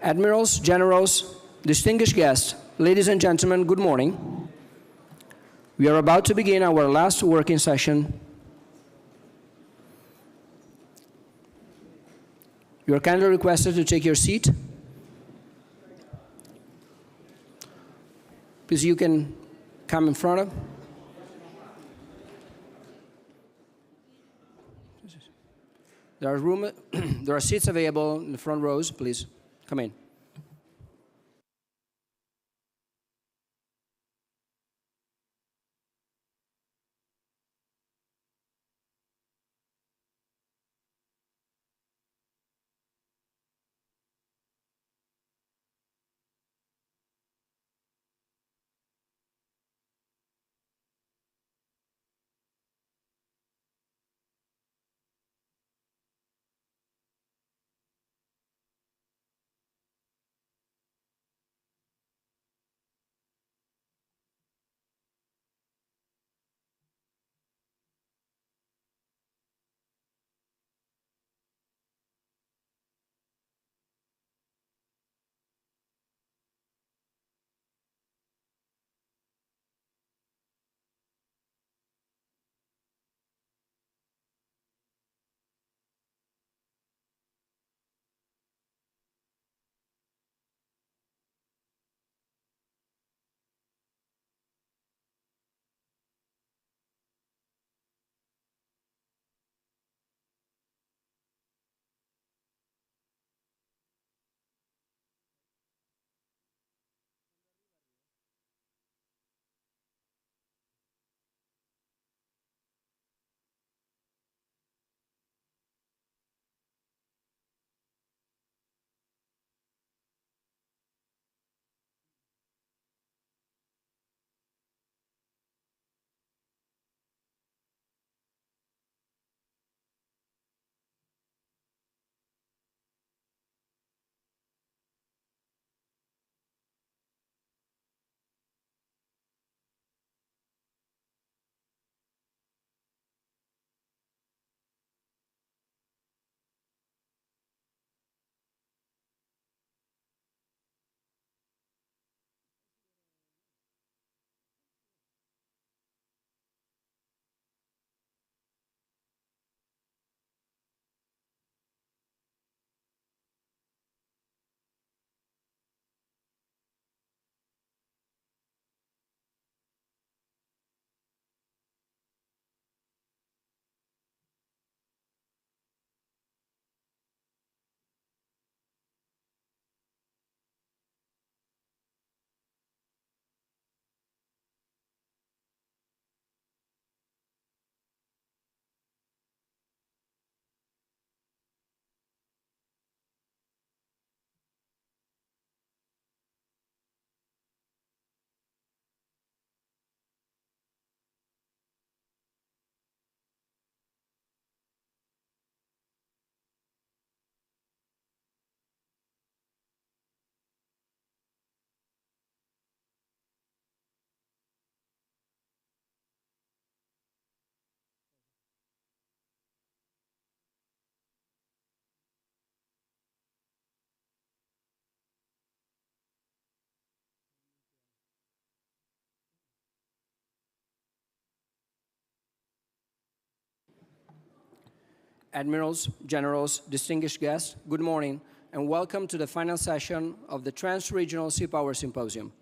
Admirals, generals, distinguished guests, ladies and gentlemen, good morning. We are about to begin our last working session. You are kindly requested to take your seat. Please, you can come in front of. There are seats available in the front rows. Please come in. Admirals, generals, distinguished guests, good morning, and welcome to the final session of the Trans-Regional Sea Power Symposium.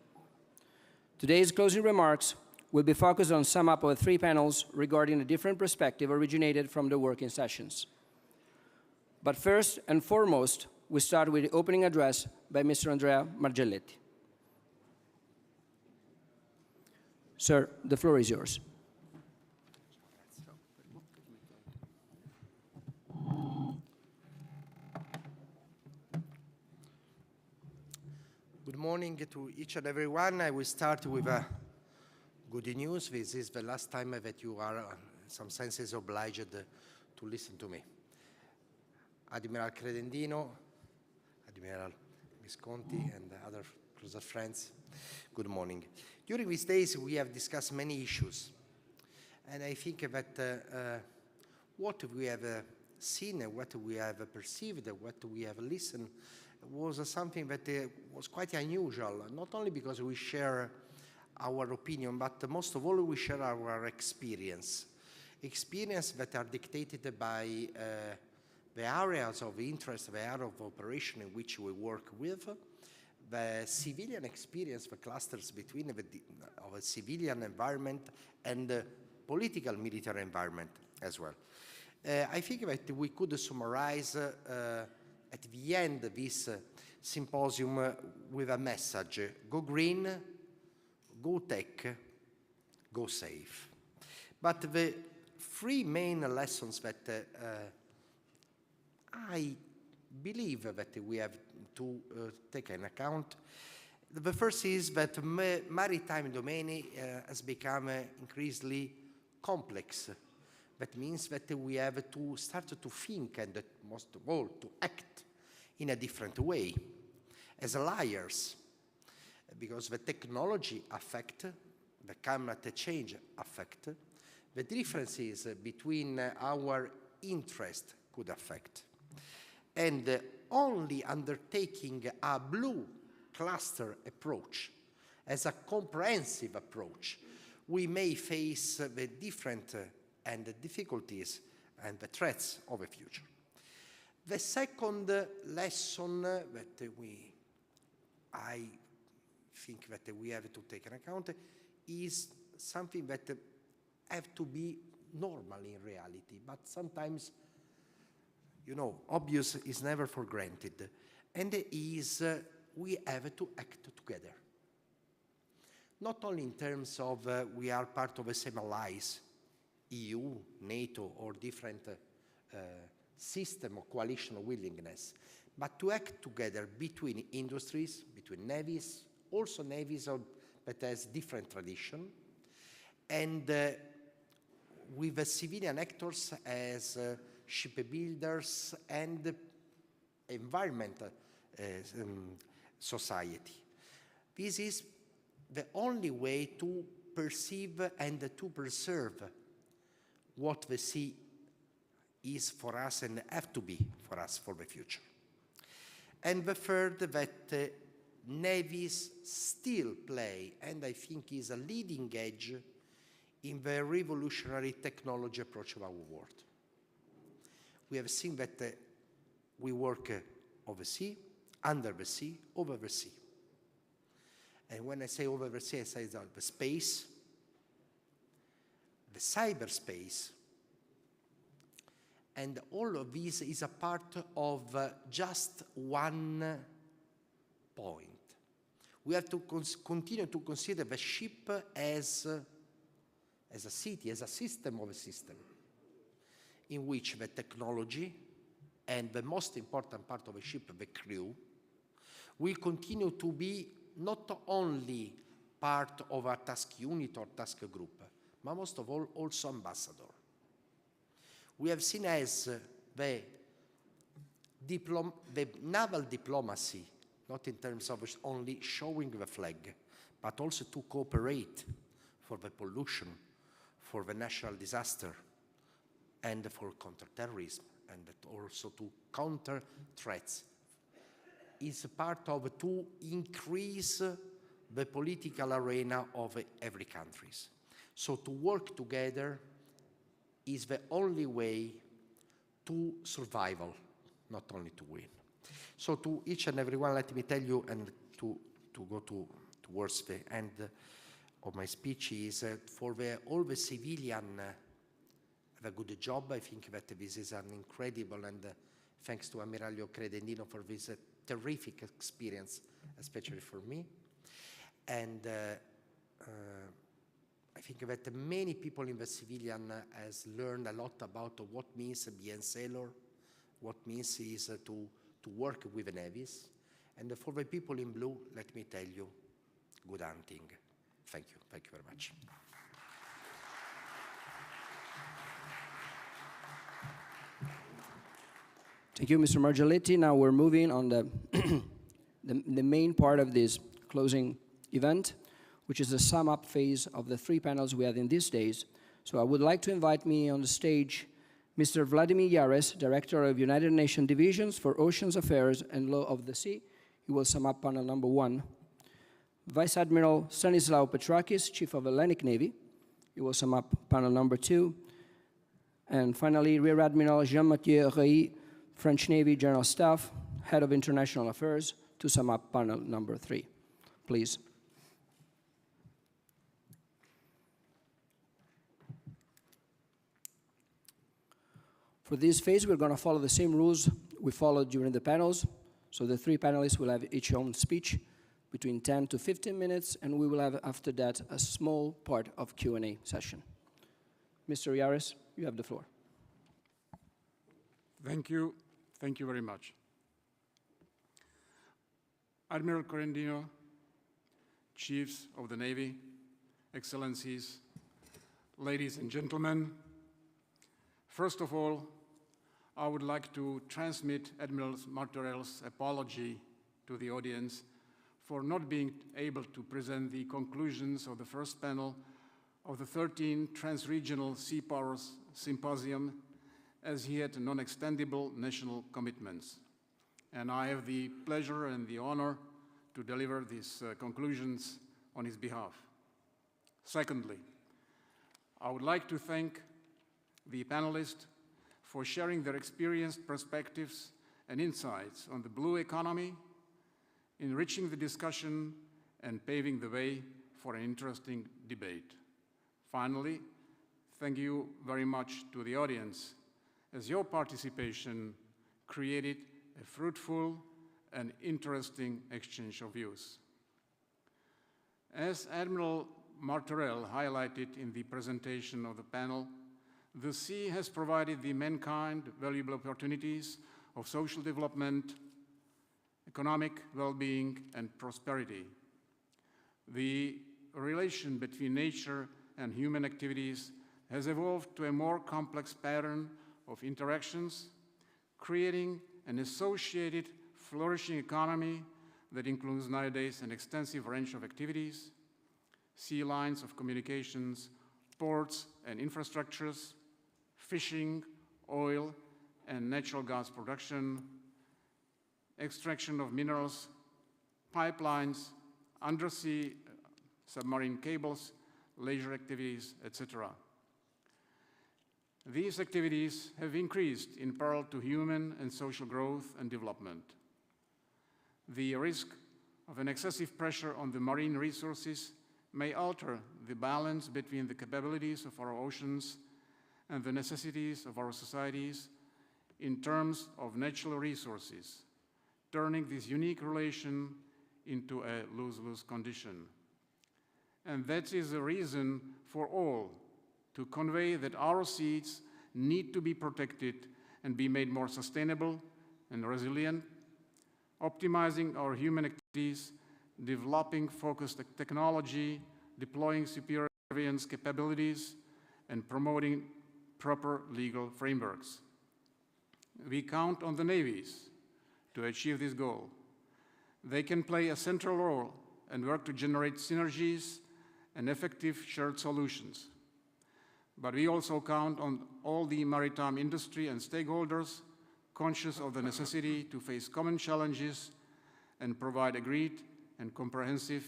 Today's closing remarks will be focused on sum up of 3 panels regarding a different perspective originated from the working sessions. But first and foremost, we start with the opening address by Mr. Andrea Margelletti. Sir, the floor is yours. Good morning to each and every one. I will start with good news. This is the last time that you are, in some senses, obliged to listen to me. Admiral Credendino, Admiral Visconti, and other closer friends, good morning. During these days, we have discussed many issues. And I think that what we have seen, what we have perceived, what we have listened, was something that was quite unusual, not only because we share our opinion, but most of all we share our experience that are dictated by the areas of interest, the area of operation in which we work with, the civilian experience, the clusters between of a civilian environment and the political military environment as well. I think that we could summarize at the end of this symposium with a message: go green, go tech, go safe. But the three main lessons that I believe that we have to take into account. The first is that maritime domain has become increasingly complex. That means that we have to start to think and most of all to act in a different way as alliers, because the technology affect, the climate change affect, the differences between our interest could affect. And only undertaking a blue cluster approach as a comprehensive approach, we may face the different and the difficulties and the threats of the future. The second lesson that I think that we have to take into account is something that have to be normal in reality, but sometimes, you know, obvious is never for granted, and is we have to act together. Not only in terms of we are part of the same allies, EU, NATO, or different system of coalition willingness, but to act together between industries, between navies, also navies that has different tradition, and with the civilian actors as shipbuilders and environmental society. This is the only way to perceive and to preserve what the sea is for us and have to be for us for the future. And the third, that navies still play, and I think is a leading edge in the revolutionary technology approach of our world. We have seen that we work over sea, under the sea, over the sea. And when I say over the sea, I say that the space, the cyberspace, and all of this is a part of just one point. We have to continue to consider the ship as a city, as a system of a system, in which the technology and the most important part of a ship, the crew, will continue to be not only part of a task unit or task group, but most of all, also ambassador. We have seen as the naval diplomacy, not in terms of only showing the flag, but also to cooperate for the pollution, for the national disaster, and for counterterrorism, and also to counter threats, is part of to increase the political arena of every country. So to work together is the only way to survival, not only to win. So to each and everyone, let me tell you, and to go towards the end of my speech, is for all the civilian have a good job. I think that this is an incredible, and thanks to Ammiraglio Credendino for this terrific experience, especially for me. And I think that many people in the civilian has learned a lot about what means being a sailor, what means is to work with the navies. And for the people in blue, let me tell you, good hunting. Thank you very much. Thank you, Mr. Margioletti. Now we're moving on the main part of this closing event, which is the sum-up phase of the three panels we had in these days. So I would like to invite me on the stage Mr. Vladimir Yares, Director of United Nations Divisions for Oceans Affairs and Law of the Sea. He will sum up panel number 1. Vice Admiral Stanislaw Petrakis, Chief of Hellenic Navy. He will sum up panel number 2. And finally, Rear Admiral Jean-Mathieu Rey, French Navy General Staff, Head of International Affairs, to sum up panel number 3. Please. For this phase, we're going to follow the same rules we followed during the panels. So the 3 panelists will have each own speech between 10 to 15 minutes, and we will have, after that, a small part of Q&A session. Mr. Yares, you have the floor. Thank you. Thank you very much. Admiral Corendino, Chiefs of the Navy, Excellencies, ladies and gentlemen, first of all, I would like to transmit Admiral Martorell's apology to the audience for not being able to present the conclusions of the first panel of the 13th Trans-Regional Sea Power Symposium, as he had non-extendable national commitments. And I have the pleasure and the honor to deliver these conclusions on his behalf. Secondly, I would like to thank the panelists for sharing their experienced perspectives and insights on the blue economy, enriching the discussion and paving the way for an interesting debate. Finally, thank you very much to the audience, as your participation created a fruitful and interesting exchange of views. As Admiral Martorell highlighted in the presentation of the panel, the sea has provided the mankind valuable opportunities of social development, economic well-being, and prosperity. The relation between nature and human activities has evolved to a more complex pattern of interactions, creating an associated flourishing economy that includes nowadays an extensive range of activities: sea lines of communications, ports and infrastructures, fishing, oil and natural gas production, extraction of minerals, pipelines, undersea submarine cables, leisure activities, etc. These activities have increased in parallel to human and social growth and development. The risk of an excessive pressure on the marine resources may alter the balance between the capabilities of our oceans and the necessities of our societies in terms of natural resources, turning this unique relation into a lose-lose condition. And that is the reason for all to convey that our seas need to be protected and be made more sustainable and resilient, optimizing our human activities, developing focused technology, deploying superior surveillance capabilities, and promoting proper legal frameworks. We count on the navies to achieve this goal. They can play a central role and work to generate synergies and effective shared solutions. But we also count on all the maritime industry and stakeholders conscious of the necessity to face common challenges and provide agreed and comprehensive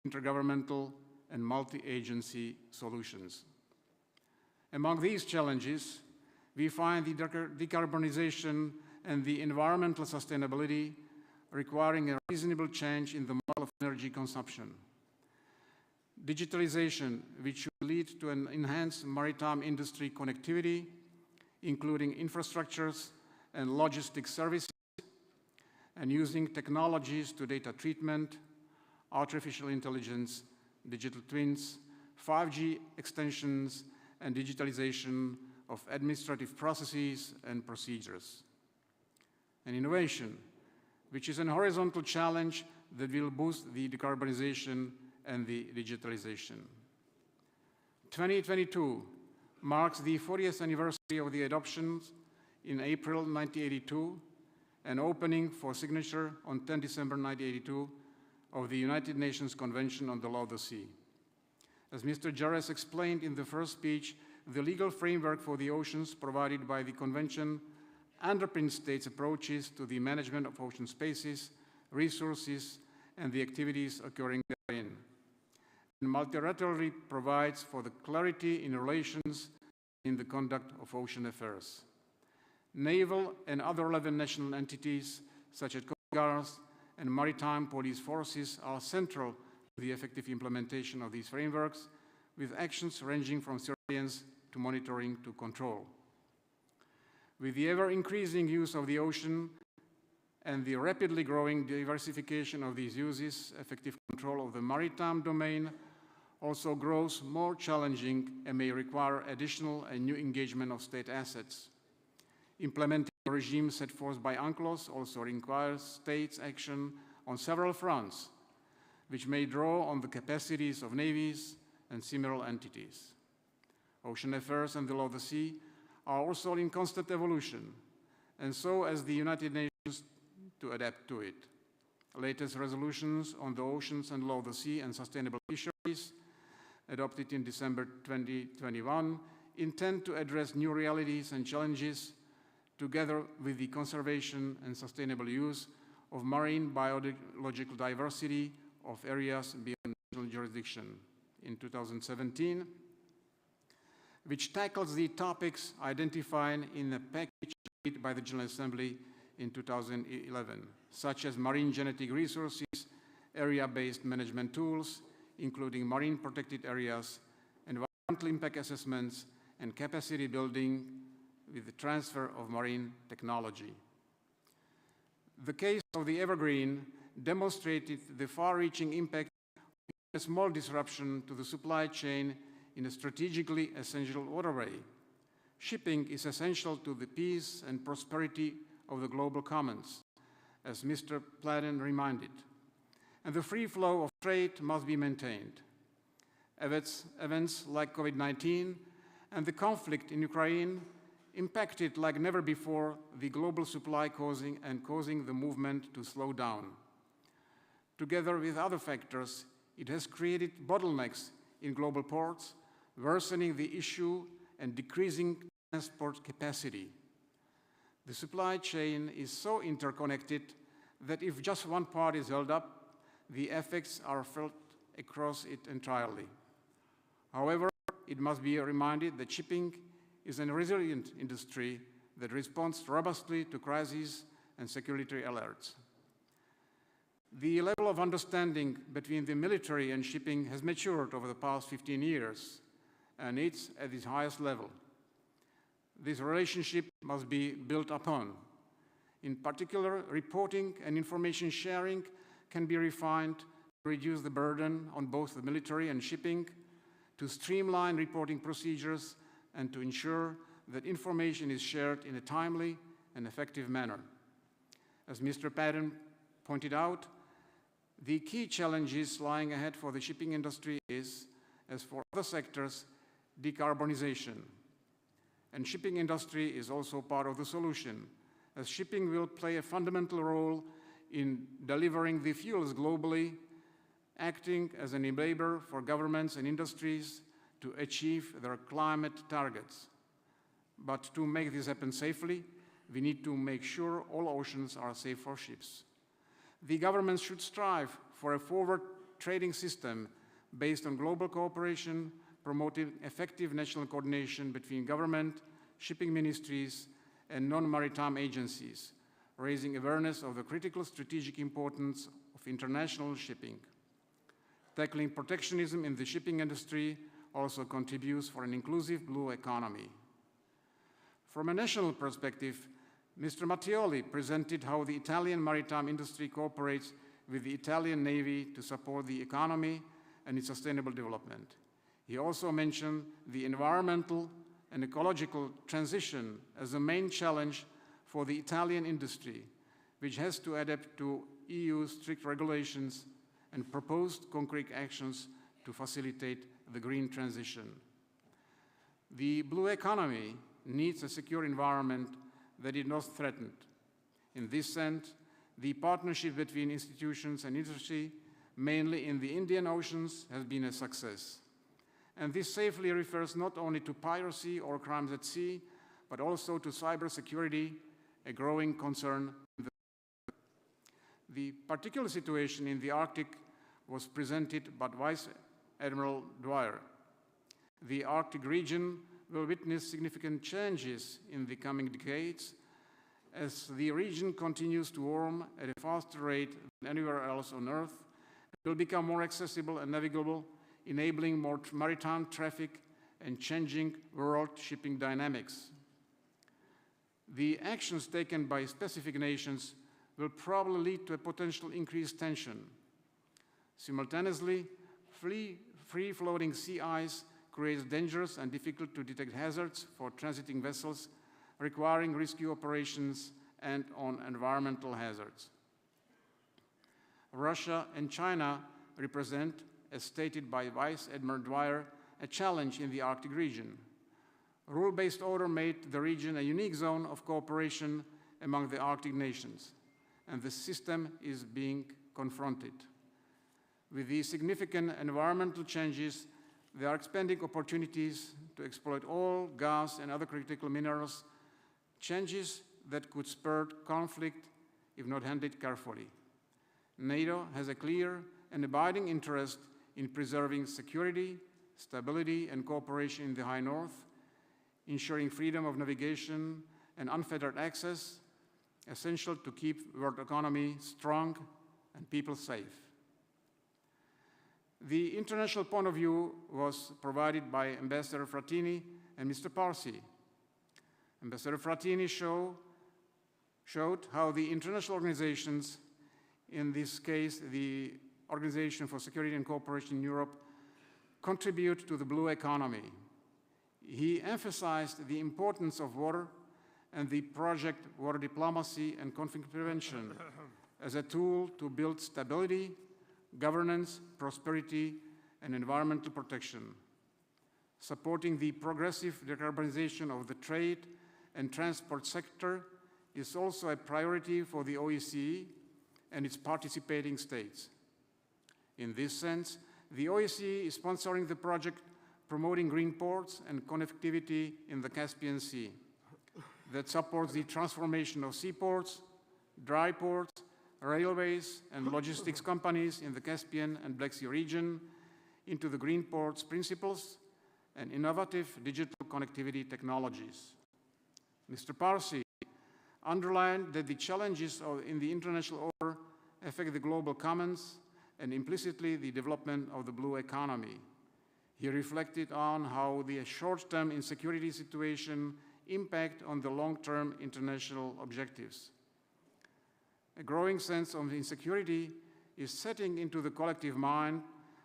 intergovernmental and multi-agency solutions. Among these challenges, we find the decarbonization and the environmental sustainability requiring a reasonable change in the model of energy consumption. Digitalization, which should lead to an enhanced maritime industry connectivity, including infrastructures and logistics services, and using technologies to data treatment, artificial intelligence, digital twins, 5G extensions, and digitalization of administrative processes and procedures. And innovation, which is an horizontal challenge that will boost the decarbonization and the digitalization. 2022 marks the 40th anniversary of the adoption in April 1982 and opening for signature on 10 December 1982 of the United Nations Convention on the Law of the Sea. As Mr. Jarres explained in the first speech, the legal framework for the oceans provided by the Convention underpins states' approaches to the management of ocean spaces, resources, and the activities occurring therein, and multilaterally provides for the clarity in relations in the conduct of ocean affairs. Naval and other 11 national entities, such as Coast Guards and maritime police forces, are central to the effective implementation of these frameworks, with actions ranging from surveillance to monitoring to control. With the ever-increasing use of the ocean and the rapidly growing diversification of these uses, effective control of the maritime domain also grows more challenging and may require additional and new engagement of state assets. Implementing the regime set forth by UNCLOS also requires states' action on several fronts, which may draw on the capacities of navies and similar entities. Ocean affairs and the law of the sea are also in constant evolution, and so as the United Nations to adapt to it. Latest resolutions on the oceans and law of the sea and sustainable fisheries, adopted in December 2021, intend to address new realities and challenges together with the conservation and sustainable use of marine biological diversity of areas beyond national jurisdiction in 2017, which tackles the topics identified in the package agreed by the General Assembly in 2011, such as marine genetic resources, area-based management tools, including marine protected areas, environmental impact assessments, and capacity building with the transfer of marine technology. The case of the Evergreen demonstrated the far-reaching impact of a small disruption to the supply chain in a strategically essential waterway. Shipping is essential to the peace and prosperity of the global commons, as Mr. Platten reminded, and the free flow of trade must be maintained. Events like COVID-19 and the conflict in Ukraine impacted like never before the global supply causing the movement to slow down. Together with other factors, it has created bottlenecks in global ports, worsening the issue and decreasing transport capacity. The supply chain is so interconnected that if just one part is held up, the effects are felt across it entirely. However, it must be reminded that shipping is a resilient industry that responds robustly to crises and security alerts. The level of understanding between the military and shipping has matured over the past 15 years, and it's at its highest level. This relationship must be built upon. In particular, reporting and information sharing can be refined to reduce the burden on both the military and shipping, to streamline reporting procedures, and to ensure that information is shared in a timely and effective manner. As Mr. Patton pointed out, the key challenges lying ahead for the shipping industry is, as for other sectors, decarbonization. And shipping industry is also part of the solution, as shipping will play a fundamental role in delivering the fuels globally, acting as an enabler for governments and industries to achieve their climate targets. But to make this happen safely, we need to make sure all oceans are safe for ships. The governments should strive for a forward trading system based on global cooperation, promoting effective national coordination between government, shipping ministries, and non-maritime agencies, raising awareness of the critical strategic importance of international shipping. Tackling protectionism in the shipping industry also contributes for an inclusive blue economy. From a national perspective, Mr. Mattioli presented how the Italian maritime industry cooperates with the Italian Navy to support the economy and its sustainable development. He also mentioned the environmental and ecological transition as a main challenge for the Italian industry, which has to adapt to EU strict regulations and proposed concrete actions to facilitate the green transition. The blue economy needs a secure environment that is not threatened. In this sense, the partnership between institutions and industry, mainly in the Indian Oceans, has been a success. And this safely refers not only to piracy or crimes at sea, but also to cybersecurity, a growing concern. The particular situation in the Arctic was presented by Vice Admiral Dwyer. The Arctic region will witness significant changes in the coming decades as the region continues to warm at a faster rate than anywhere else on Earth. It will become more accessible and navigable, enabling more maritime traffic and changing world shipping dynamics. The actions taken by specific nations will probably lead to a potential increased tension. Simultaneously, free-floating sea ice creates dangerous and difficult-to-detect hazards for transiting vessels, requiring rescue operations and on environmental hazards. Russia and China represent, as stated by Vice Admiral Dwyer, a challenge in the Arctic region. Rule-based order made the region a unique zone of cooperation among the Arctic nations, and the system is being confronted. With these significant environmental changes, there are expanding opportunities to exploit oil, gas, and other critical minerals, changes that could spur conflict if not handled carefully. NATO has a clear and abiding interest in preserving security, stability, and cooperation in the High North, ensuring freedom of navigation and unfettered access, essential to keep the world economy strong and people safe. The international point of view was provided by Ambassador Frattini and Mr. Parsi. Ambassador Frattini showed how the international organizations, in this case the Organization for Security and Cooperation in Europe, contribute to the blue economy. He emphasized the importance of water and the project Water Diplomacy and Conflict Prevention as a tool to build stability, governance, prosperity, and environmental protection. Supporting the progressive decarbonization of the trade and transport sector is also a priority for the OSCE and its participating states. In this sense, the OSCE is sponsoring the project promoting green ports and connectivity in the Caspian Sea that supports the transformation of seaports, dry ports, railways, and logistics companies in the Caspian and Black Sea region into the green ports principles and innovative digital connectivity technologies. Mr. Parsi underlined that the challenges in the international order affect the global commons and implicitly the development of the blue economy. He reflected on how the short-term insecurity situation impact on the long-term international objectives. A growing sense of insecurity is setting into the collective mind,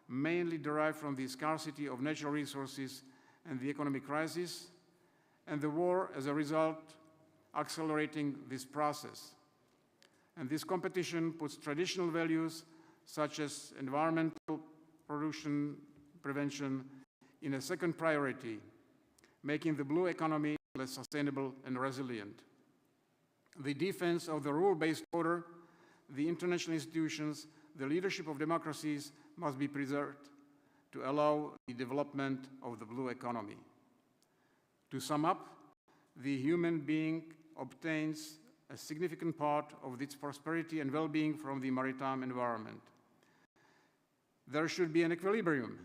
mainly derived from the scarcity of natural resources and the economic crisis, and the war as a result accelerating this process. And this competition puts traditional values such as environmental pollution prevention in a second priority, making the blue economy less sustainable and resilient. The defense of the rule-based order, the international institutions, the leadership of democracies must be preserved to allow the development of the blue economy. To sum up, the human being obtains a significant part of its prosperity and well-being from the maritime environment. There should be an equilibrium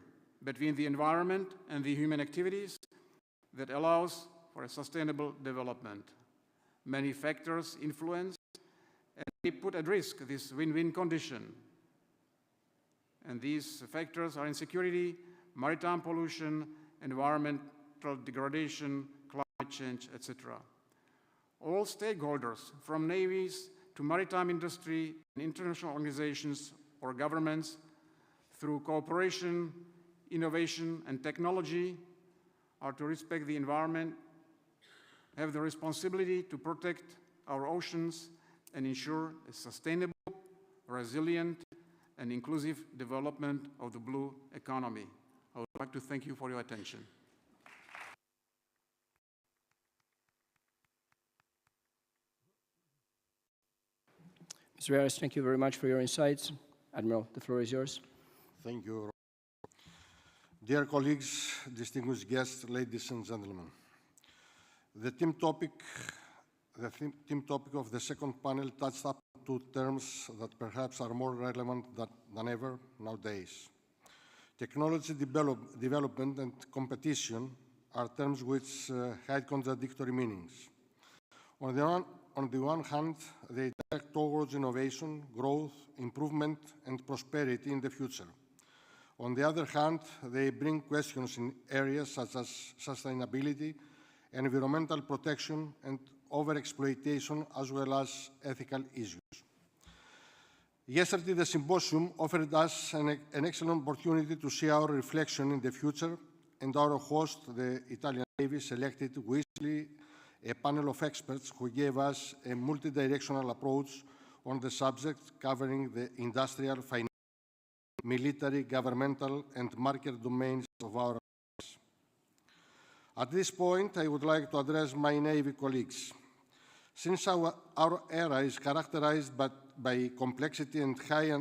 between the environment and the human activities that allows for a sustainable development. Many factors influence and they put at risk this win-win condition. And these factors are insecurity, maritime pollution, environmental degradation, climate change, etc. All stakeholders, from navies to maritime industry and international organizations or governments, through cooperation, innovation, and technology, are to respect the environment, have the responsibility to protect our oceans, and ensure a sustainable, resilient, and inclusive development of the blue economy. I would like to thank you for your attention. Mr. Harris, thank you very much for your insights. Admiral, the floor is yours. Thank you. Dear colleagues, distinguished guests, ladies and gentlemen, the theme topic of the second panel touched up two terms that perhaps are more relevant than ever nowadays. Technology development and competition are terms which hide contradictory meanings. On the one hand, they direct towards innovation, growth, improvement, and prosperity in the future. On the other hand, they bring questions in areas such as sustainability, environmental protection, and overexploitation, as well as ethical issues. Yesterday, the symposium offered us an excellent opportunity to see our reflection in the future, and our host, the Italian Navy, selected wisely a panel of experts who gave us a multidirectional approach on the subject, covering the industrial, financial, military, governmental, and market domains of our lives. At this point, I would like to address my Navy colleagues. Since our era is characterized by complexity and high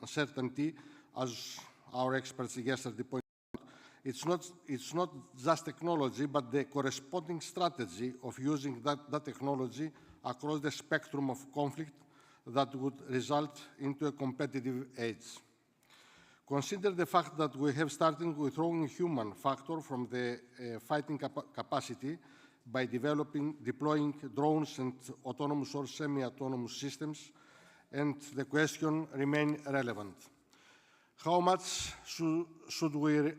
uncertainty, as our experts yesterday pointed out, it's not just technology, but the corresponding strategy of using that technology across the spectrum of conflict that would result into a competitive edge. Consider the fact that we have started withdrawing human factor from the fighting capacity by deploying drones and autonomous or semi-autonomous systems, and the question remains relevant. How much should we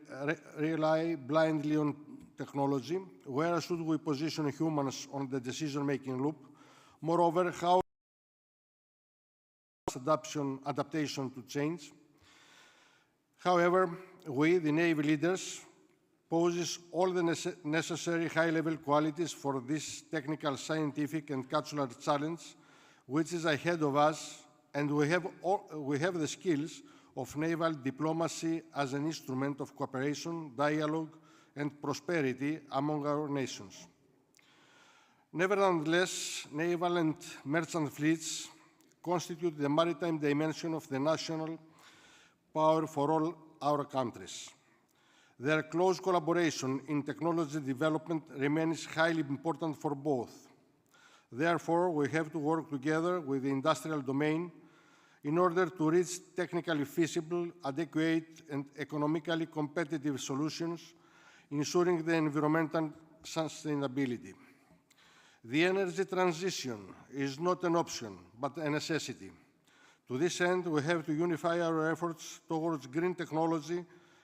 rely blindly on technology? Where should we position humans on the decision-making loop? Moreover, how adaptation to change? However, we, the Navy leaders, possess all the necessary high-level qualities for this technical, scientific, and cultural challenge, which is ahead of us, and we have the skills of naval diplomacy as an instrument of cooperation, dialogue, and prosperity among our nations. Nevertheless, naval and merchant fleets constitute the maritime dimension of the national power for all our countries. Their close collaboration in technology development remains highly important for both. Therefore, we have to work together with the industrial domain in order to reach technically feasible, adequate, and economically competitive solutions, ensuring the environmental sustainability. The energy transition is not an option, but a necessity. To this end, we have to unify our efforts towards green technology,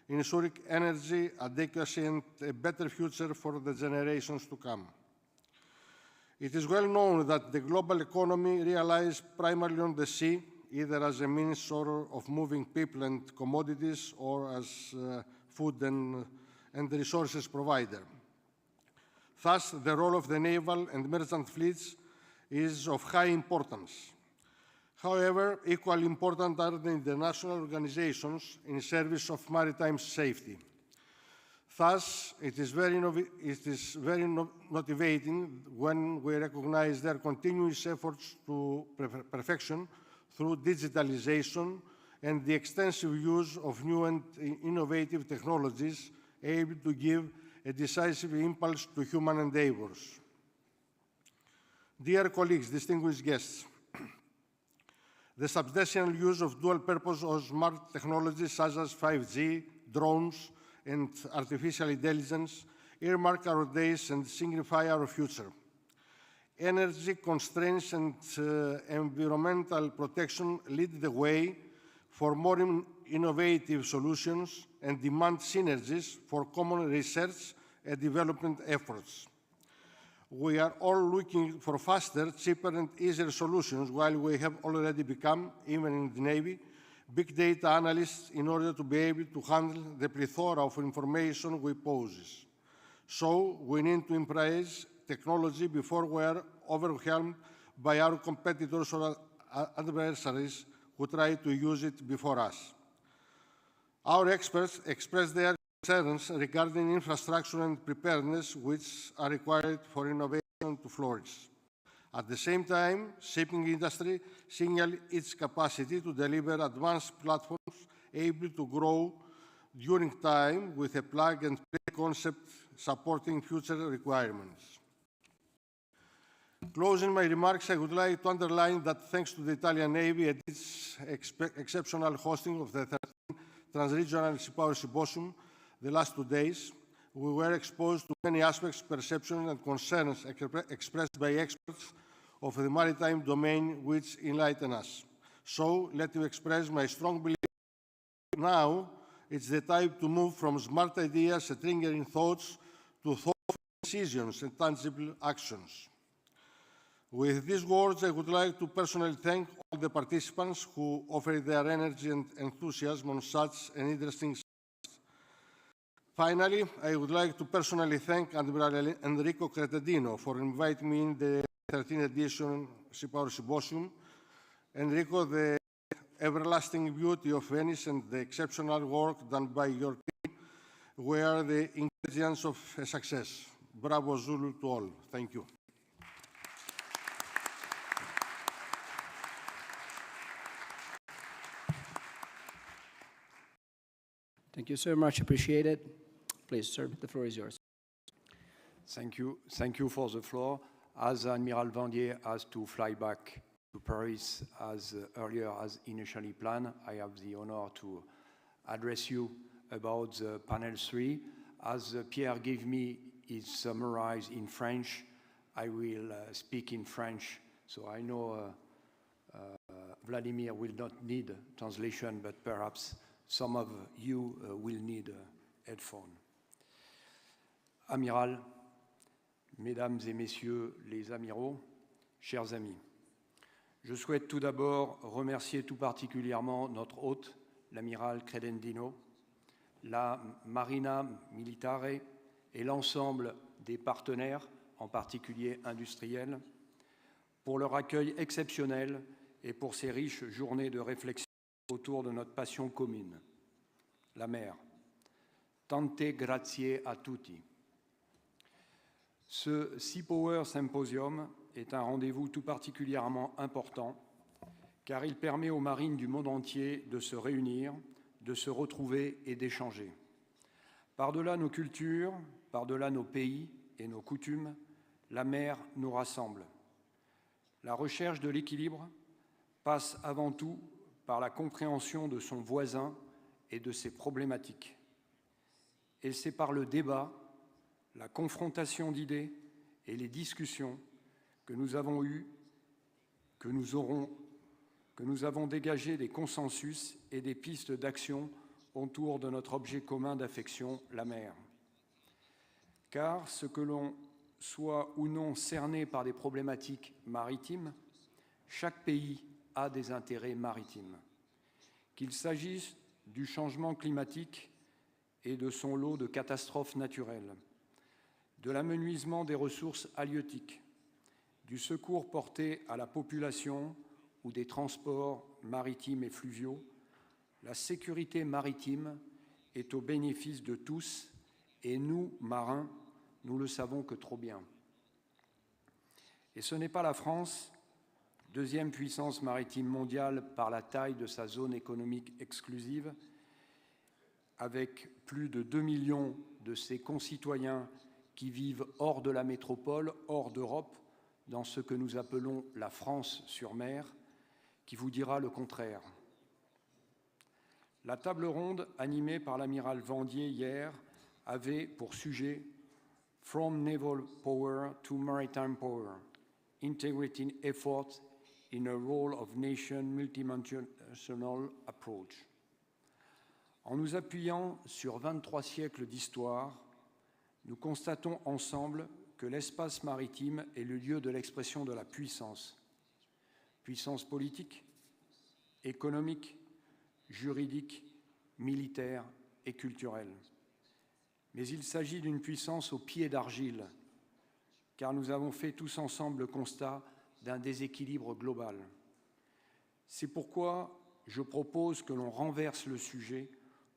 ensuring energy adequacy and a better future for the generations to come. It is well known that the global economy relies primarily on the sea, either as a means of moving people and commodities or as food and resources provider. Thus, the role of the naval and merchant fleets is of high importance. However, equally important are the international organizations in service of maritime safety. Thus, it is very motivating when we recognize their continuous efforts to perfection through digitalization and the extensive use of new and innovative technologies able to give a decisive impulse to human endeavors. Dear colleagues, distinguished guests, the substantial use of dual-purpose or smart technologies such as 5G, drones, and artificial intelligence earmark our days and signify our future. Energy constraints and environmental protection lead the way for more innovative solutions and demand synergies for common research and development efforts. We are all looking for faster, cheaper, and easier solutions, while we have already become, even in the Navy, big data analysts in order to be able to handle the plethora of information we possess. So we need to embrace technology before we are overwhelmed by our competitors or adversaries who try to use it before us. Our experts expressed their concerns regarding infrastructure and preparedness, which are required for innovation to flourish. At the same time, shipping industry signaled its capacity to deliver advanced platforms able to grow during time with a plug-and-play concept supporting future requirements. Closing my remarks, I would like to underline that thanks to the Italian Navy and its exceptional hosting of the 13th Transregional Sea Power Symposium the last 2 days, we were exposed to many aspects, perceptions, and concerns expressed by experts of the maritime domain which enlighten us. So, let me express my strong belief now it's the time to move from smart ideas and triggering thoughts to thoughtful decisions and tangible actions. With these words, I would like to personally thank all the participants who offered their energy and enthusiasm on such an interesting subject. Finally, I would like to personally thank Admiral Enrico Cretedino for inviting me in the 13th edition Sea Power Symposium. Enrico, the everlasting beauty of Venice and the exceptional work done by your team were the ingredients of a success. Bravo Zulu to all. Thank you. Thank you so much. Appreciate it. Please, sir, the floor is yours. Thank you. Thank you for the floor. As Admiral Vandier has to fly back to Paris as earlier as initially planned, I have the honor to address you about the panel 3. As Pierre gave me it summarized in French, I will speak in French, so I know Vladimir will not need translation, but perhaps some of you will need a headphone. Amiral, Mesdames et Messieurs les amiraux, chers amis, je souhaite tout d'abord remercier tout particulièrement notre hôte, l'amiral Cretedino, la Marina Militare et l'ensemble des partenaires, en particulier industriels, pour leur accueil exceptionnel et pour ces riches journées de réflexion autour de notre passion commune, la mer. Tante grazie a tutti. Ce Sea Power Symposium est un rendez-vous tout particulièrement important car il permet aux marines du monde entier de se réunir, de se retrouver et d'échanger. Par-delà nos cultures, par-delà nos pays et nos coutumes, la mer nous rassemble. La recherche de l'équilibre passe avant tout par la compréhension de son voisin et de ses problématiques. Et c'est par le débat, la confrontation d'idées et les discussions que nous avons eues, que nous avons dégagé des consensus et des pistes d'action autour de notre objet commun d'affection, la mer. Car ce que l'on soit ou non cerné par des problématiques maritimes, chaque pays a des intérêts maritimes. Qu'il s'agisse du changement climatique et de son lot de catastrophes naturelles, de l'amenuisement des ressources halieutiques, du secours porté à la population ou des transports maritimes et fluviaux, la sécurité maritime est au bénéfice de tous et nous, marins, nous le savons que trop bien. Et ce n'est pas la France, deuxième puissance maritime mondiale par la taille de sa zone économique exclusive, avec plus de 2 millions de ses concitoyens qui vivent hors de la métropole, hors d'Europe, dans ce que nous appelons la France sur mer, qui vous dira le contraire. La table ronde animée par l'amiral Vandier hier avait pour sujet « From Naval Power to Maritime Power, Integrating Efforts in a Role of Nation Multidimensional Approach ». En nous appuyant sur 23 siècles d'histoire, nous constatons ensemble que l'espace maritime est le lieu de l'expression de la puissance. Puissance politique, économique, juridique, militaire et culturelle. Mais il s'agit d'une puissance au pied d'argile, car nous avons fait tous ensemble le constat d'un déséquilibre global. C'est pourquoi je propose que l'on renverse le sujet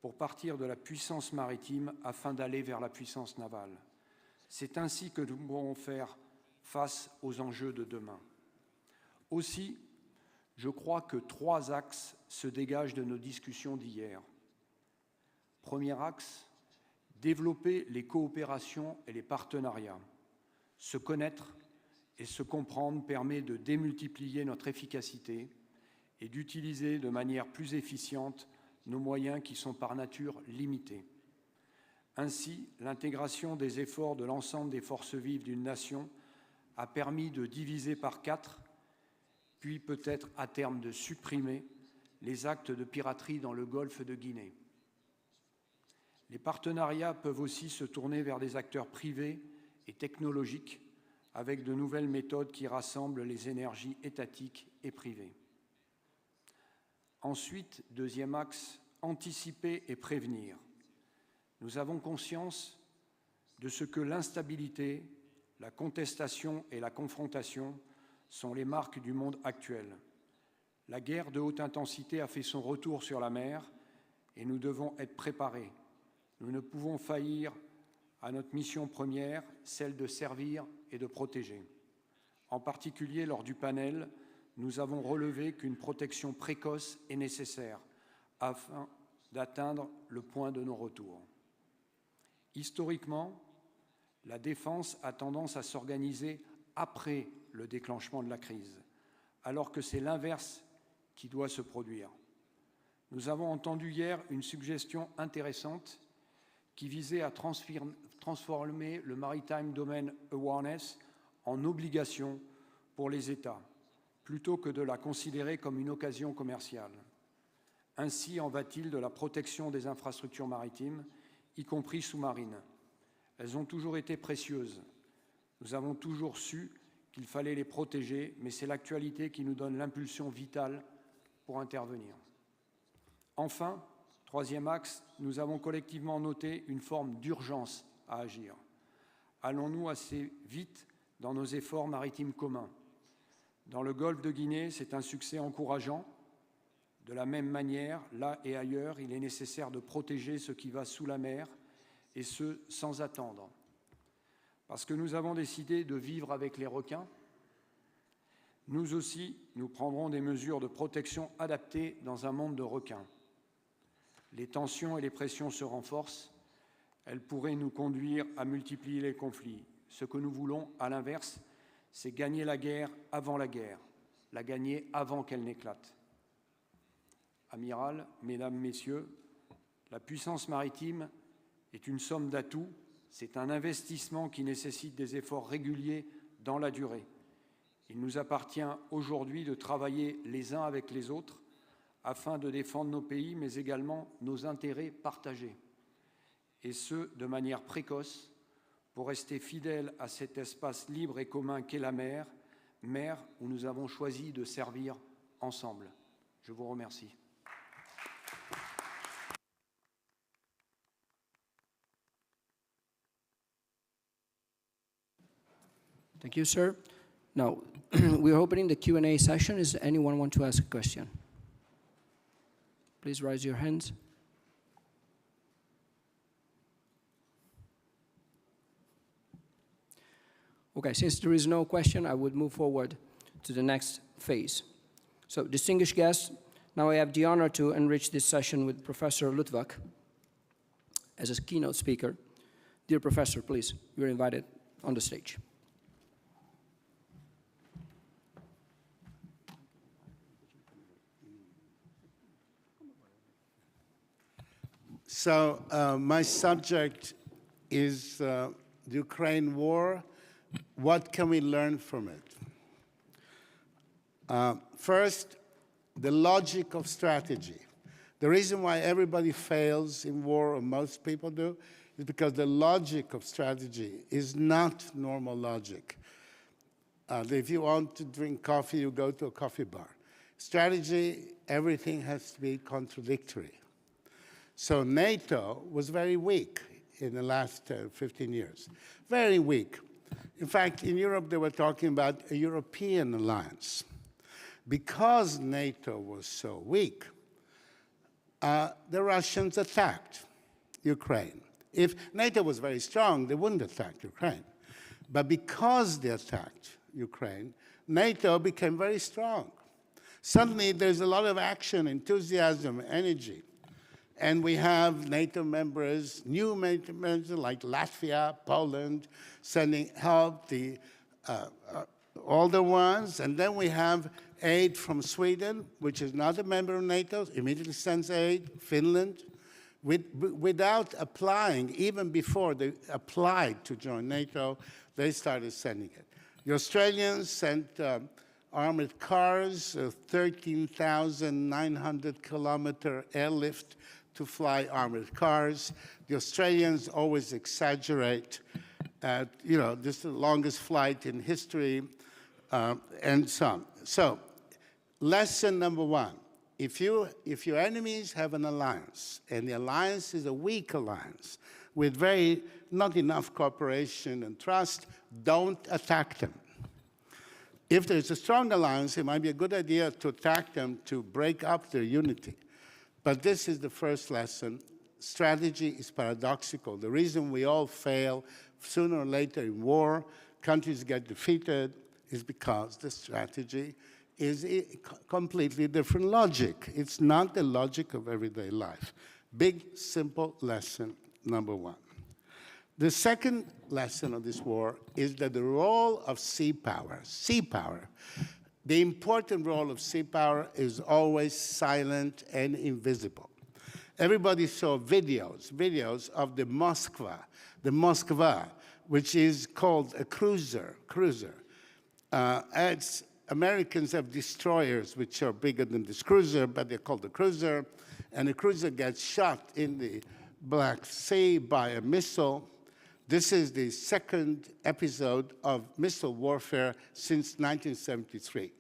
pour partir de la puissance maritime afin d'aller vers la puissance navale. C'est ainsi que nous pourrons faire face aux enjeux de demain. Aussi, je crois que 3 axes se dégagent de nos discussions d'hier. Premier axe, développer les coopérations et les partenariats. Se connaître et se comprendre permet de démultiplier notre efficacité et d'utiliser de manière plus efficiente nos moyens qui sont par nature limités. Ainsi, l'intégration des efforts de l'ensemble des forces vives d'une nation a permis de diviser par 4, puis peut-être à terme de supprimer les actes de piraterie dans le golfe de Guinée. Les partenariats peuvent aussi se tourner vers des acteurs privés et technologiques avec de nouvelles méthodes qui rassemblent les énergies étatiques et privées. Ensuite, deuxième axe, anticiper et prévenir. Nous avons conscience de ce que l'instabilité, la contestation et la confrontation sont les marques du monde actuel. La guerre de haute intensité a fait son retour sur la mer et nous devons être préparés. Nous ne pouvons faillir à notre mission première, celle de servir et de protéger. En particulier, lors du panel, nous avons relevé qu'une protection précoce est nécessaire afin d'atteindre le point de non-retour. Historiquement, la défense a tendance à s'organiser après le déclenchement de la crise, alors que c'est l'inverse qui doit se produire. Nous avons entendu hier une suggestion intéressante qui visait à transformer le Maritime Domain Awareness en obligation pour les États, plutôt que de la considérer comme une occasion commerciale. Ainsi en va-t-il de la protection des infrastructures maritimes, y compris sous-marines. Elles ont toujours été précieuses. Nous avons toujours su qu'il fallait les protéger, mais c'est l'actualité qui nous donne l'impulsion vitale pour intervenir. Enfin, troisième axe, nous avons collectivement noté une forme d'urgence à agir. Allons-nous assez vite dans nos efforts maritimes communs? Dans le golfe de Guinée, c'est un succès encourageant. De la même manière, là et ailleurs, il est nécessaire de protéger ce qui va sous la mer, et ce, sans attendre. Parce que nous avons décidé de vivre avec les requins, nous aussi, nous prendrons des mesures de protection adaptées dans un monde de requins. Les tensions et les pressions se renforcent. Elles pourraient nous conduire à multiplier les conflits. Ce que nous voulons, à l'inverse, c'est gagner la guerre, la gagner avant qu'elle n'éclate. Amiral, Mesdames, Messieurs, la puissance maritime est une somme d'atouts, c'est un investissement qui nécessite des efforts réguliers dans la durée. Il nous appartient aujourd'hui de travailler les uns avec les autres afin de défendre nos pays, mais également nos intérêts partagés, et ce, de manière précoce, pour rester fidèles à cet espace libre et commun qu'est la mer, mer où nous avons choisi de servir ensemble. Je vous remercie. Thank you, sir. Now, we're opening the Q&A session. Does anyone want to ask a question? Please raise your hands. Okay, since there is no question, I would move forward to the next phase. So, distinguished guests, now I have the honor to enrich this session with Professor Lutvak as a keynote speaker. Dear Professor, please, you're invited on the stage. So my subject is the Ukraine war. What can we learn from it? First, the logic of strategy. The reason why everybody fails in war, or most people do, is because the logic of strategy is not normal logic. If you want to drink coffee, you go to a coffee bar. Strategy, everything has to be contradictory. So NATO was very weak in the last 15 years, very weak. In fact, in Europe, they were talking about a European alliance. Because NATO was so weak, the Russians attacked Ukraine. If NATO was very strong, they wouldn't attack Ukraine. But because they attacked Ukraine, NATO became very strong. Suddenly, there's a lot of action, enthusiasm, energy. And we have NATO members, new NATO members like Latvia, Poland, sending help, the older ones. And then we have aid from Sweden, which is not a member of NATO, immediately sends aid, Finland, without applying, even before they applied to join NATO, they started sending it. The Australians sent armored cars, a 13,900-kilometer airlift to fly armored cars. The Australians always exaggerate. You know, this is the longest flight in history, and so on. So, lesson number one. If your enemies have an alliance, and the alliance is a weak alliance, with not enough cooperation and trust, don't attack them. If there's a strong alliance, it might be a good idea to attack them to break up their unity. But this is the first lesson. Strategy is paradoxical. The reason we all fail sooner or later in war, countries get defeated, is because the strategy is a completely different logic. It's not the logic of everyday life. Big, simple lesson number one. The second lesson of this war is that the role of sea power, the important role of sea power is always silent and invisible. Everybody saw videos of the Moskva, which is called a cruiser. Americans have destroyers which are bigger than this cruiser, but they're called the cruiser, and the cruiser gets shot in the Black Sea by a missile. This is the second episode of missile warfare since 1973.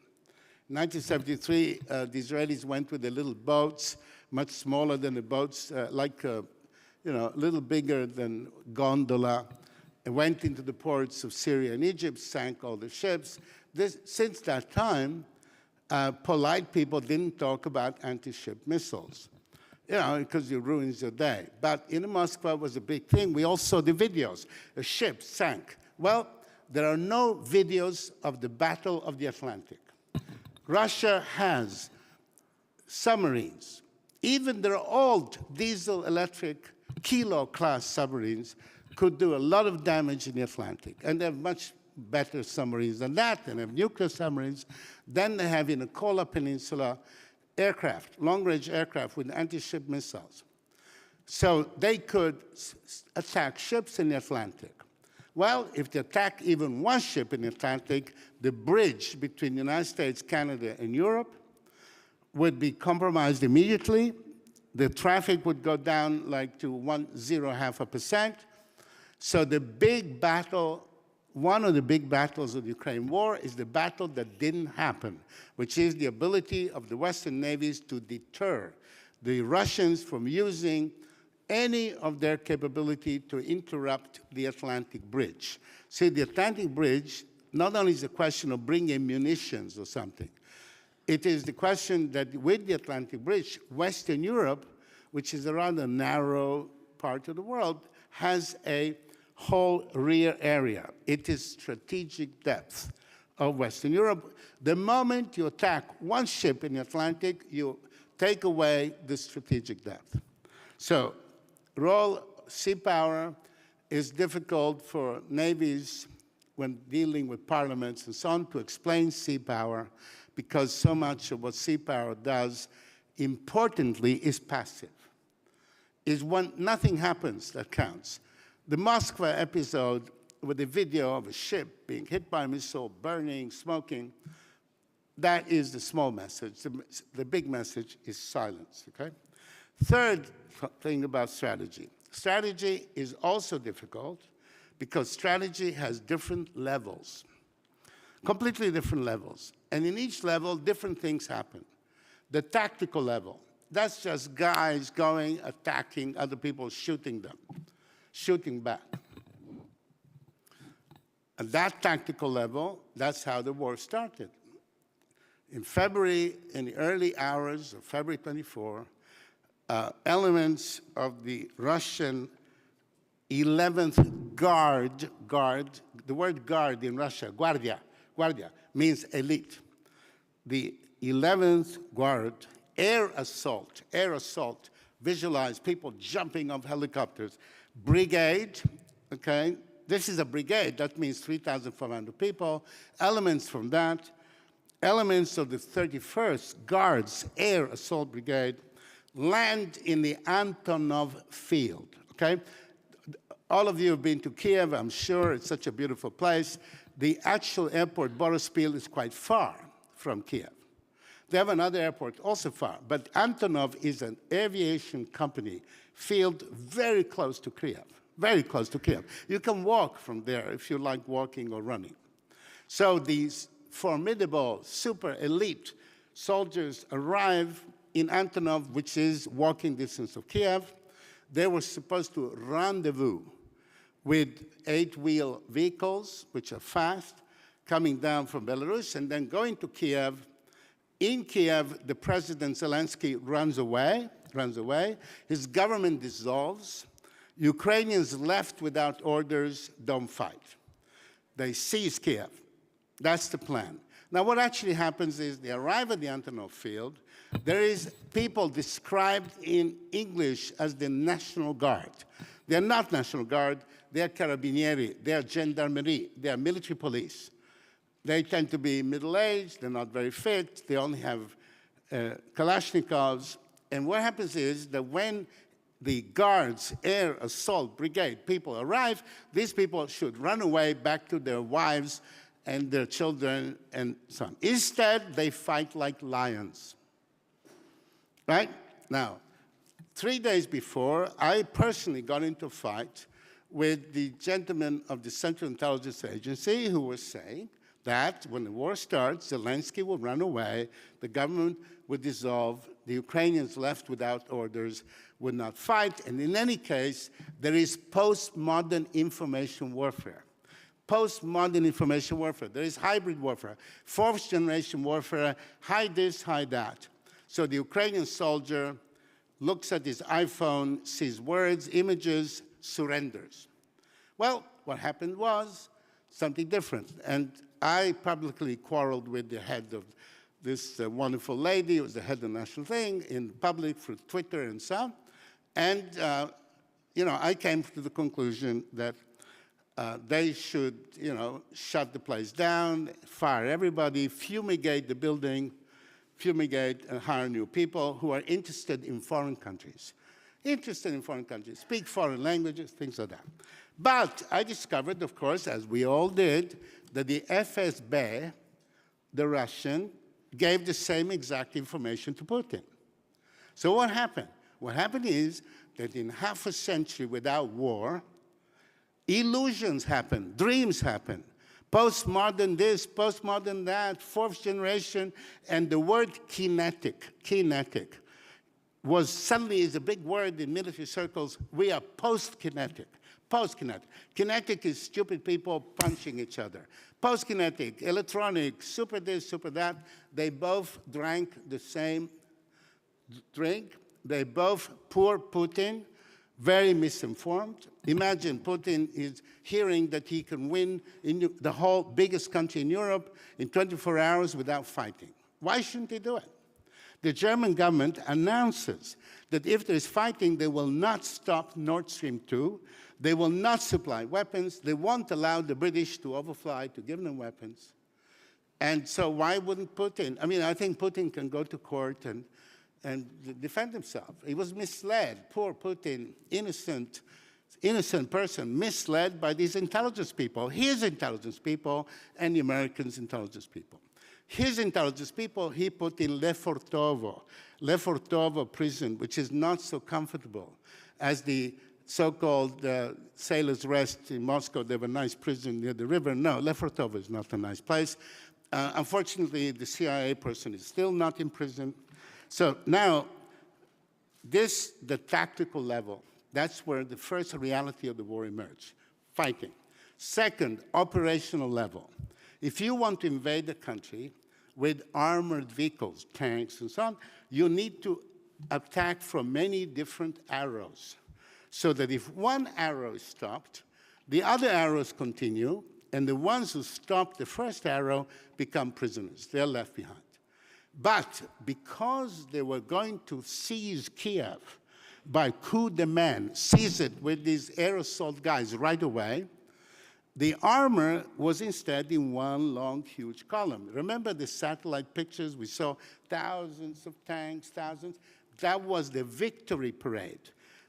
In 1973, the Israelis went with the little boats, much smaller than the boats, like a little bigger than gondola, and went into the ports of Syria and Egypt, sank all the ships. Since that time, polite people didn't talk about anti-ship missiles, because it ruins your day. But in Moscow was a big thing. We all saw the videos. A ship sank. Well, there are no videos of the Battle of the Atlantic. Russia has submarines. Even their old diesel-electric Kilo-class submarines could do a lot of damage in the Atlantic. And they have much better submarines than that. They have nuclear submarines. Then they have in the Kola Peninsula aircraft, long-range aircraft with anti-ship missiles. So they could attack ships in the Atlantic. Well, if they attack even one ship in the Atlantic, the bridge between the United States, Canada, and Europe would be compromised immediately. The traffic would go down like to 0.5%. So the big battle, one of the big battles of the Ukraine war is the battle that didn't happen, which is the ability of the Western navies to deter the Russians from using any of their capability to interrupt the Atlantic Bridge. See, the Atlantic Bridge not only is a question of bringing munitions or something, it is the question that with the Atlantic Bridge, Western Europe, which is a rather narrow part of the world, has a whole rear area. It is strategic depth of Western Europe. The moment you attack one ship in the Atlantic, you take away the strategic depth. So, sea power is difficult for navies when dealing with parliaments and so on to explain sea power, because so much of what sea power does, importantly, is passive. Is when nothing happens that counts. The Moskva episode with the video of a ship being hit by a missile, burning, smoking, that is the small message. The big message is silence, okay? Third thing about strategy. Strategy is also difficult because strategy has different levels, completely different levels. And in each level, different things happen. The tactical level, that's just guys going, attacking other people, shooting them, shooting back. At that tactical level, that's how the war started. In February, in the early hours of February 24, elements of the Russian 11th Guard, the word guard in Russia, guardia, means elite. The 11th Guard air assault visualize people jumping off helicopters. Brigade, okay? This is a brigade. That means 3,400 people. Elements from that. Elements of the 31st Guards Air Assault Brigade land in the Antonov Field, okay? All of you have been to Kiev, I'm sure. It's such a beautiful place. The actual airport, Boryspil, is quite far from Kiev. They have another airport also far, but Antonov is an aviation company field very close to Kiev, very close to Kiev. You can walk from there if you like walking or running. So these formidable, super elite soldiers arrive in Antonov, which is walking distance of Kiev. They were supposed to rendezvous with 8-wheel vehicles, which are fast, coming down from Belarus and then going to Kiev. In Kiev, the President Zelensky runs away. His government dissolves. Ukrainians left without orders don't fight. They seize Kiev. That's the plan. Now, what actually happens is they arrive at the Antonov Field. There is people described in English as the National Guard. They're not National Guard. They're Carabinieri. They're Gendarmerie. They're military police. They tend to be middle-aged. They're not very fit. They only have Kalashnikovs. And what happens is that when the Guards Air Assault Brigade people arrive, these people should run away back to their wives and their children and so on. Instead, they fight like lions. Right? Now, 3 days before, I personally got into a fight with the gentleman of the Central Intelligence Agency who was saying that when the war starts, Zelensky will run away, the government would dissolve, the Ukrainians left without orders would not fight, and in any case, there is postmodern information warfare. Postmodern information warfare. There is hybrid warfare, fourth-generation warfare, hide this, hide that. So the Ukrainian soldier looks at his iPhone, sees words, images, surrenders. Well, what happened was something different. And I publicly quarreled with the head of this wonderful lady, who was the head of the national thing, in public through Twitter and so on. And, I came to the conclusion that they should, shut the place down, fire everybody, fumigate the building, fumigate and hire new people who are interested in foreign countries. Speak foreign languages, things like that. But I discovered, of course, as we all did, that the FSB, the Russian, gave the same exact information to Putin. So what happened? What happened is that in half a century without war, illusions happen, dreams happen. Postmodern this, postmodern that, fourth generation, and the word kinetic, was suddenly is a big word in military circles. We are post-kinetic. Kinetic is stupid people punching each other. Post-kinetic, electronic, super this, super that. They both drank the same drink. They both poor Putin, very misinformed. Imagine Putin is hearing that he can win in the whole biggest country in Europe in 24 hours without fighting. Why shouldn't he do it? The German government announces that if there is fighting, they will not stop Nord Stream 2. They will not supply weapons. They won't allow the British to overfly to give them weapons. And so why wouldn't Putin? I mean, I think Putin can go to court and defend himself. He was misled. Poor Putin, innocent person, misled by these intelligence people, his intelligence people and the Americans' intelligence people. His intelligence people, he put in Lefortovo prison, which is not so comfortable as the so-called sailors' rest in Moscow. They have a nice prison near the river. No, Lefortovo is not a nice place. Unfortunately, the CIA person is still not in prison. So now, the tactical level, that's where the first reality of the war emerged, fighting. Second, operational level. If you want to invade a country with armored vehicles, tanks and so on, you need to attack from many different arrows. So that if one arrow is stopped, the other arrows continue, and the ones who stop the first arrow become prisoners. They're left behind. But because they were going to seize Kiev, by coup de main, seize it with these air assault guys right away. The armor was instead in one long, huge column. Remember the satellite pictures? We saw thousands of tanks, thousands. That was the victory parade.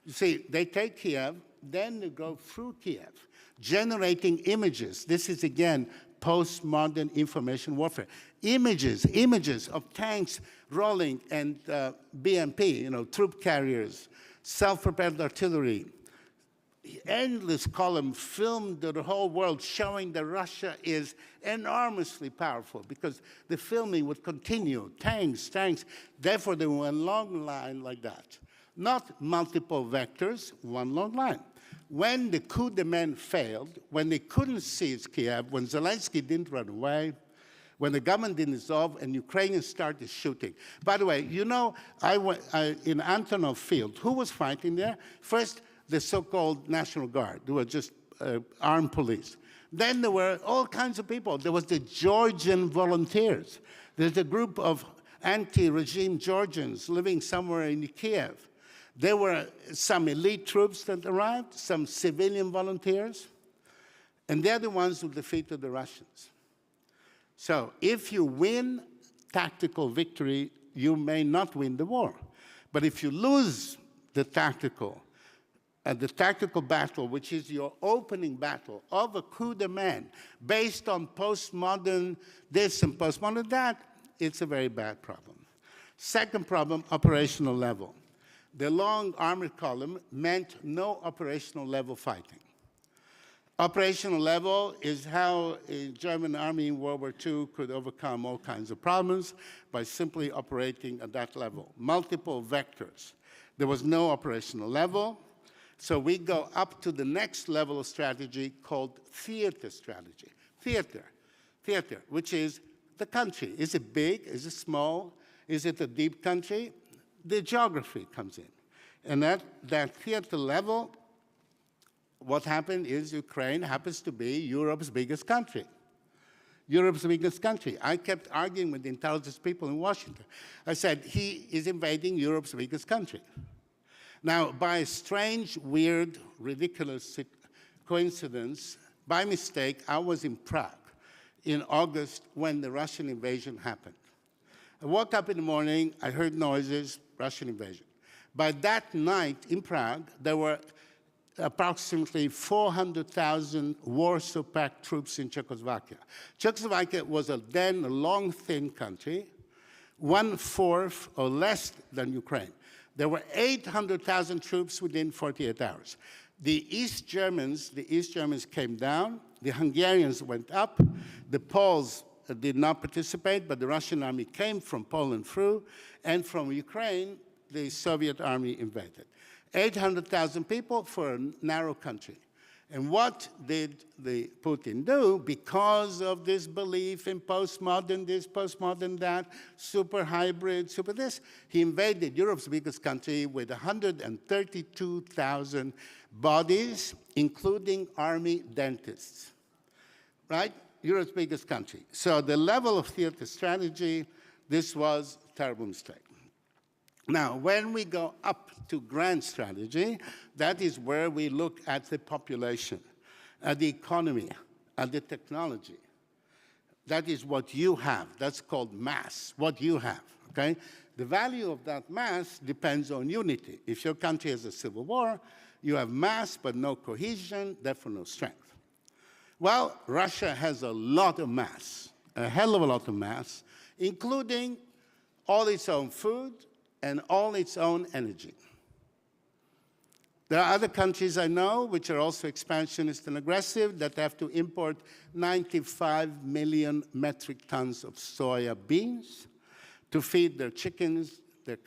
You see, they take Kiev, then they go through Kiev, generating images. This is, again, postmodern information warfare. Images of tanks rolling and BMP, troop carriers, self-propelled artillery, endless column filmed the whole world showing that Russia is enormously powerful because the filming would continue, tanks. Therefore, they were one long line like that. Not multiple vectors, one long line. When the coup de main failed, when they couldn't seize Kiev, when Zelensky didn't run away, when the government didn't dissolve and Ukrainians started shooting. By the way, in Antonov Field, who was fighting there? First, the so-called National Guard, who were just armed police. Then there were all kinds of people. There was the Georgian volunteers. There's a group of anti-regime Georgians living somewhere in Kiev. There were some elite troops that arrived, some civilian volunteers, and they're the ones who defeated the Russians. So if you win tactical victory, you may not win the war. But if you lose the tactical battle, which is your opening battle of a coup de main, based on postmodern this and postmodern that, it's a very bad problem. Second problem, operational level. The long armored column meant no operational level fighting. Operational level is how a German army in World War II could overcome all kinds of problems by simply operating at that level. Multiple vectors. There was no operational level. So we go up to the next level of strategy called theater strategy. Theater, which is the country. Is it big? Is it small? Is it a deep country? The geography comes in. And at that theater level, what happened is Ukraine happens to be Europe's biggest country. Europe's biggest country. I kept arguing with the intelligence people in Washington. I said, he is invading Europe's biggest country. Now, by a strange, weird, ridiculous coincidence, by mistake, I was in Prague in August when the Russian invasion happened. I woke up in the morning, I heard noises, Russian invasion. By that night in Prague, there were approximately 400,000 Warsaw Pact troops in Czechoslovakia. Czechoslovakia was then a long, thin country, 1/4 or less than Ukraine. There were 800,000 troops within 48 hours. The East Germans came down, the Hungarians went up, the Poles did not participate, but the Russian army came from Poland through, and from Ukraine, the Soviet army invaded. 800,000 people for a narrow country. And what did Putin do? Because of this belief in postmodern this, postmodern that, super hybrid, super this, he invaded Europe's biggest country with 132,000 bodies, including army dentists, right? Europe's biggest country. So the level of theater strategy, this was a terrible mistake. Now, when we go up to grand strategy, that is where we look at the population, at the economy, at the technology. That is what you have. That's called mass, what you have, okay? The value of that mass depends on unity. If your country has a civil war, you have mass but no cohesion, therefore no strength. Well, Russia has a lot of mass, a hell of a lot of mass, including all its own food, and all its own energy. There are other countries I know which are also expansionist and aggressive that have to import 95 million metric tons of soya beans to feed their chickens, their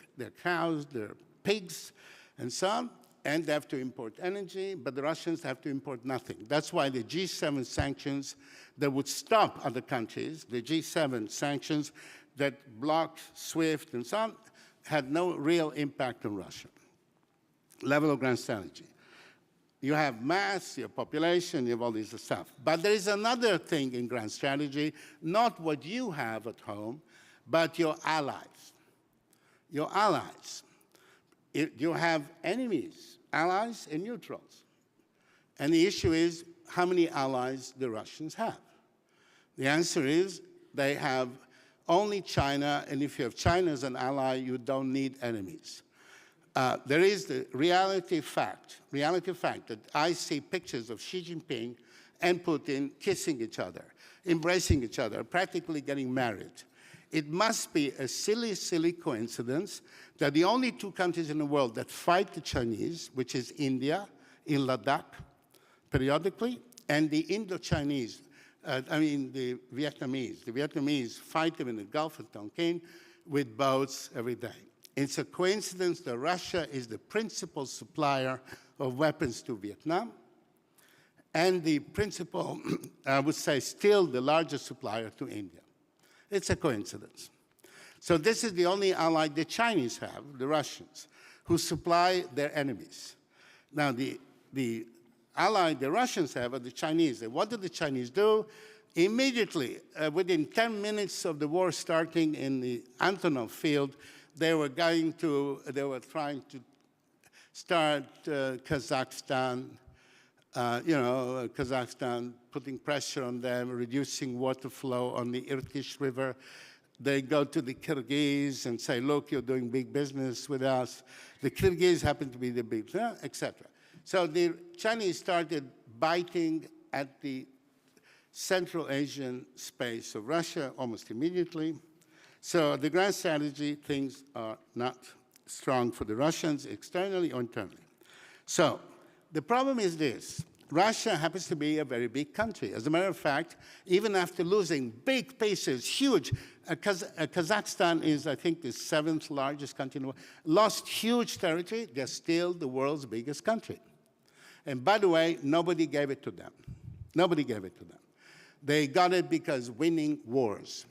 cows, their pigs, and so on, and they have to import energy, but the Russians have to import nothing. That's why the G7 sanctions that would stop other countries, the G7 sanctions that block SWIFT and so on, had no real impact on Russia. Level of grand strategy. You have mass, your population, you have all this stuff. But there is another thing in grand strategy, not what you have at home, but your allies. Your allies. you have enemies, allies, and neutrals. And the issue is how many allies the Russians have. The answer is they have only China, and if you have China as an ally, you don't need enemies. There is the reality fact that I see pictures of Xi Jinping and Putin kissing each other, embracing each other, practically getting married. It must be a silly, silly coincidence that the only two countries in the world that fight the Chinese, which is India, in Ladakh, periodically, and the Indo-Chinese, the Vietnamese. The Vietnamese fight them in the Gulf of Tonkin with boats every day. It's a coincidence that Russia is the principal supplier of weapons to Vietnam, and the principal, I would say, still the largest supplier to India. It's a coincidence. So this is the only ally the Chinese have, the Russians, who supply their enemies. Now, the ally the Russians have are the Chinese. And what do the Chinese do? Immediately, within 10 minutes of the war starting in the Antonov field, they were trying to start Kazakhstan, Kazakhstan, putting pressure on them, reducing water flow on the Irtysh River. They go to the Kyrgyz and say, look, you're doing big business with us. The Kyrgyz happen to be the big, etc. So the Chinese started biting at the Central Asian space of Russia almost immediately. So the grand strategy, things are not strong for the Russians externally or internally. So the problem is this. Russia happens to be a very big country. As a matter of fact, even after losing big pieces, huge, Kazakhstan is, I think, the 7th largest country in the world, lost huge territory, they're still the world's biggest country. And by the way, nobody gave it to them. Nobody gave it to them. They got it because winning wars.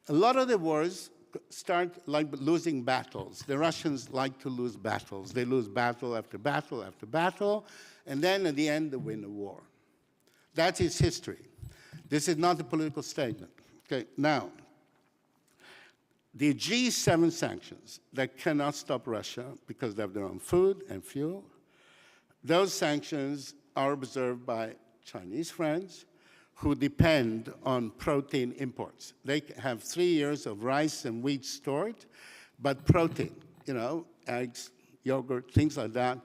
A lot of the wars start like losing battles. The Russians like to lose battles. They lose battle after battle after battle, and then at the end they win a war. That is history. This is not a political statement. Okay, now, the G7 sanctions that cannot stop Russia because they have their own food and fuel, those sanctions are observed by Chinese friends who depend on protein imports. They have 3 years of rice and wheat stored, but protein, eggs, yogurt, things like that,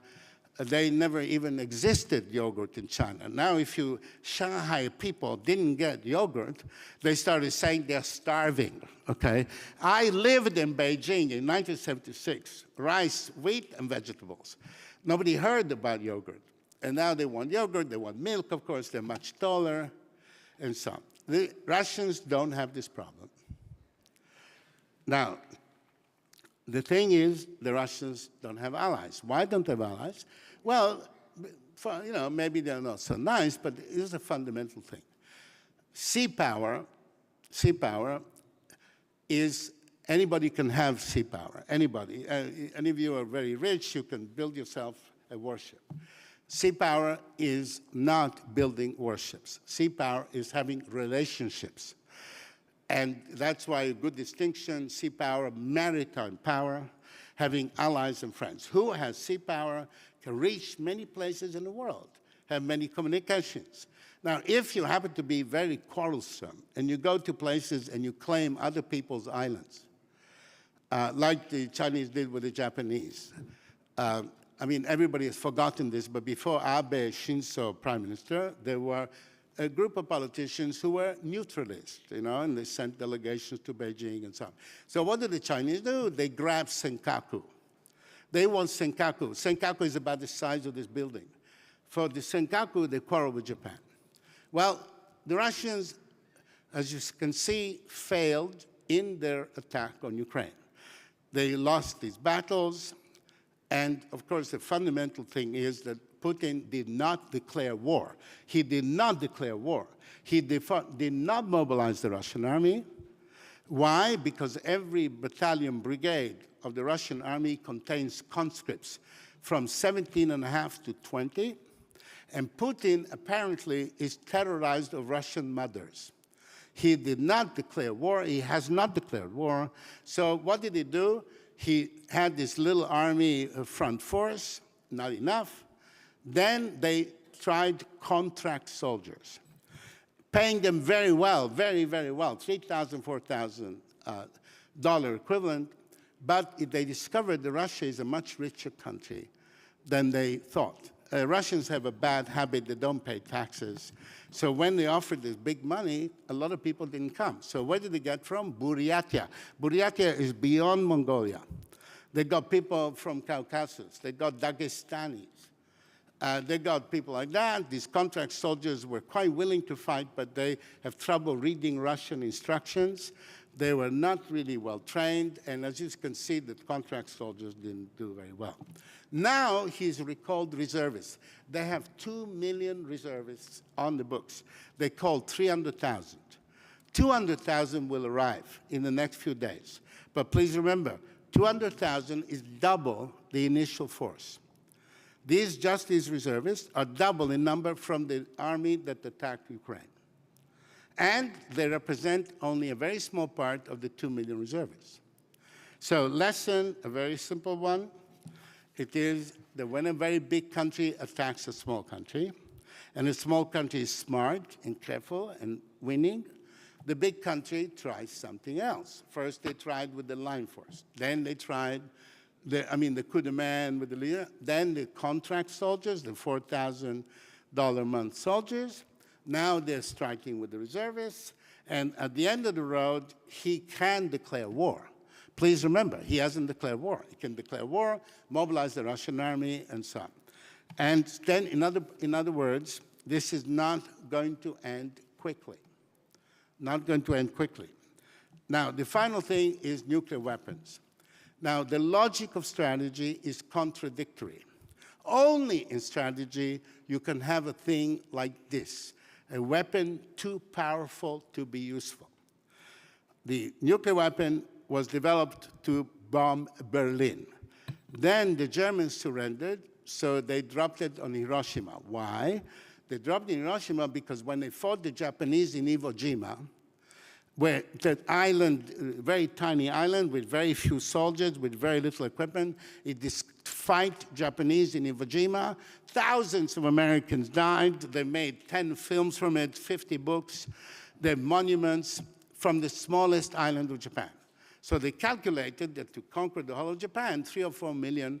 they never even existed yogurt in China. Now, if Shanghai people didn't get yogurt, they started saying they're starving, okay? I lived in Beijing in 1976, rice, wheat, and vegetables. Nobody heard about yogurt. And now they want yogurt, they want milk, of course, they're much taller, and so on. The Russians don't have this problem. Now, the thing is, the Russians don't have allies. Why don't they have allies? Well, maybe they're not so nice, but it is a fundamental thing. Sea power is, anybody can have sea power, anybody. Any of you are very rich, you can build yourself a warship. Sea power is not building warships. Sea power is having relationships. And that's why a good distinction, sea power, maritime power, having allies and friends. Who has sea power can reach many places in the world, have many communications. Now, if you happen to be very quarrelsome and you go to places and you claim other people's islands, like the Chinese did with the Japanese, everybody has forgotten this, but before Abe Shinzo Prime Minister, there were a group of politicians who were neutralists, and they sent delegations to Beijing and so on. So what did the Chinese do? They grabbed Senkaku. They want Senkaku. Senkaku is about the size of this building. For the Senkaku, they quarreled with Japan. Well, the Russians, as you can see, failed in their attack on Ukraine. They lost these battles. And, of course, the fundamental thing is that Putin did not declare war. He did not declare war. He did not mobilize the Russian army. Why? Because every battalion, brigade of the Russian army contains conscripts from 17 and a half to 20. And Putin apparently is terrorized of Russian mothers. He did not declare war. He has not declared war. So what did he do? He had this little army front force, not enough. Then they tried contract soldiers, paying them very well, very, very well, $3,000, $4,000 equivalent. But they discovered that Russia is a much richer country than they thought. Russians have a bad habit, they don't pay taxes. So when they offered this big money, a lot of people didn't come. So where did they get from? Buryatia. Buryatia is beyond Mongolia. They got people from Caucasus. They got Dagestanis. They got people like that. These contract soldiers were quite willing to fight, but they have trouble reading Russian instructions. They were not really well trained, and as you can see, the contract soldiers didn't do very well. Now he's recalled reservists. They have 2 million reservists on the books. They called 300,000. 200,000 will arrive in the next few days. But please remember, 200,000 is double the initial force. These reservists are double in number from the army that attacked Ukraine. And they represent only a very small part of the 2 million reservists. So lesson, a very simple one. It is that when a very big country attacks a small country, and a small country is smart and careful and winning, the big country tries something else. First, they tried with the line force. Then they tried the coup de main with the leader. Then the contract soldiers, the $4,000 a month soldiers. Now they're striking with the reservists. And at the end of the road, he can declare war. Please remember, he hasn't declared war. He can declare war, mobilize the Russian army, and so on. And then, in other words, this is not going to end quickly. Not going to end quickly. Now, the final thing is nuclear weapons. Now, the logic of strategy is contradictory. Only in strategy you can have a thing like this, a weapon too powerful to be useful. The nuclear weapon was developed to bomb Berlin. Then the Germans surrendered, so they dropped it on Hiroshima. Why? They dropped it in Hiroshima because when they fought the Japanese in Iwo Jima, where that island, very tiny island with very few soldiers, with very little equipment, it fight Japanese in Iwo Jima. Thousands of Americans died. They made 10 films from it, 50 books. They're monuments from the smallest island of Japan. So they calculated that to conquer the whole of Japan, 3 or 4 million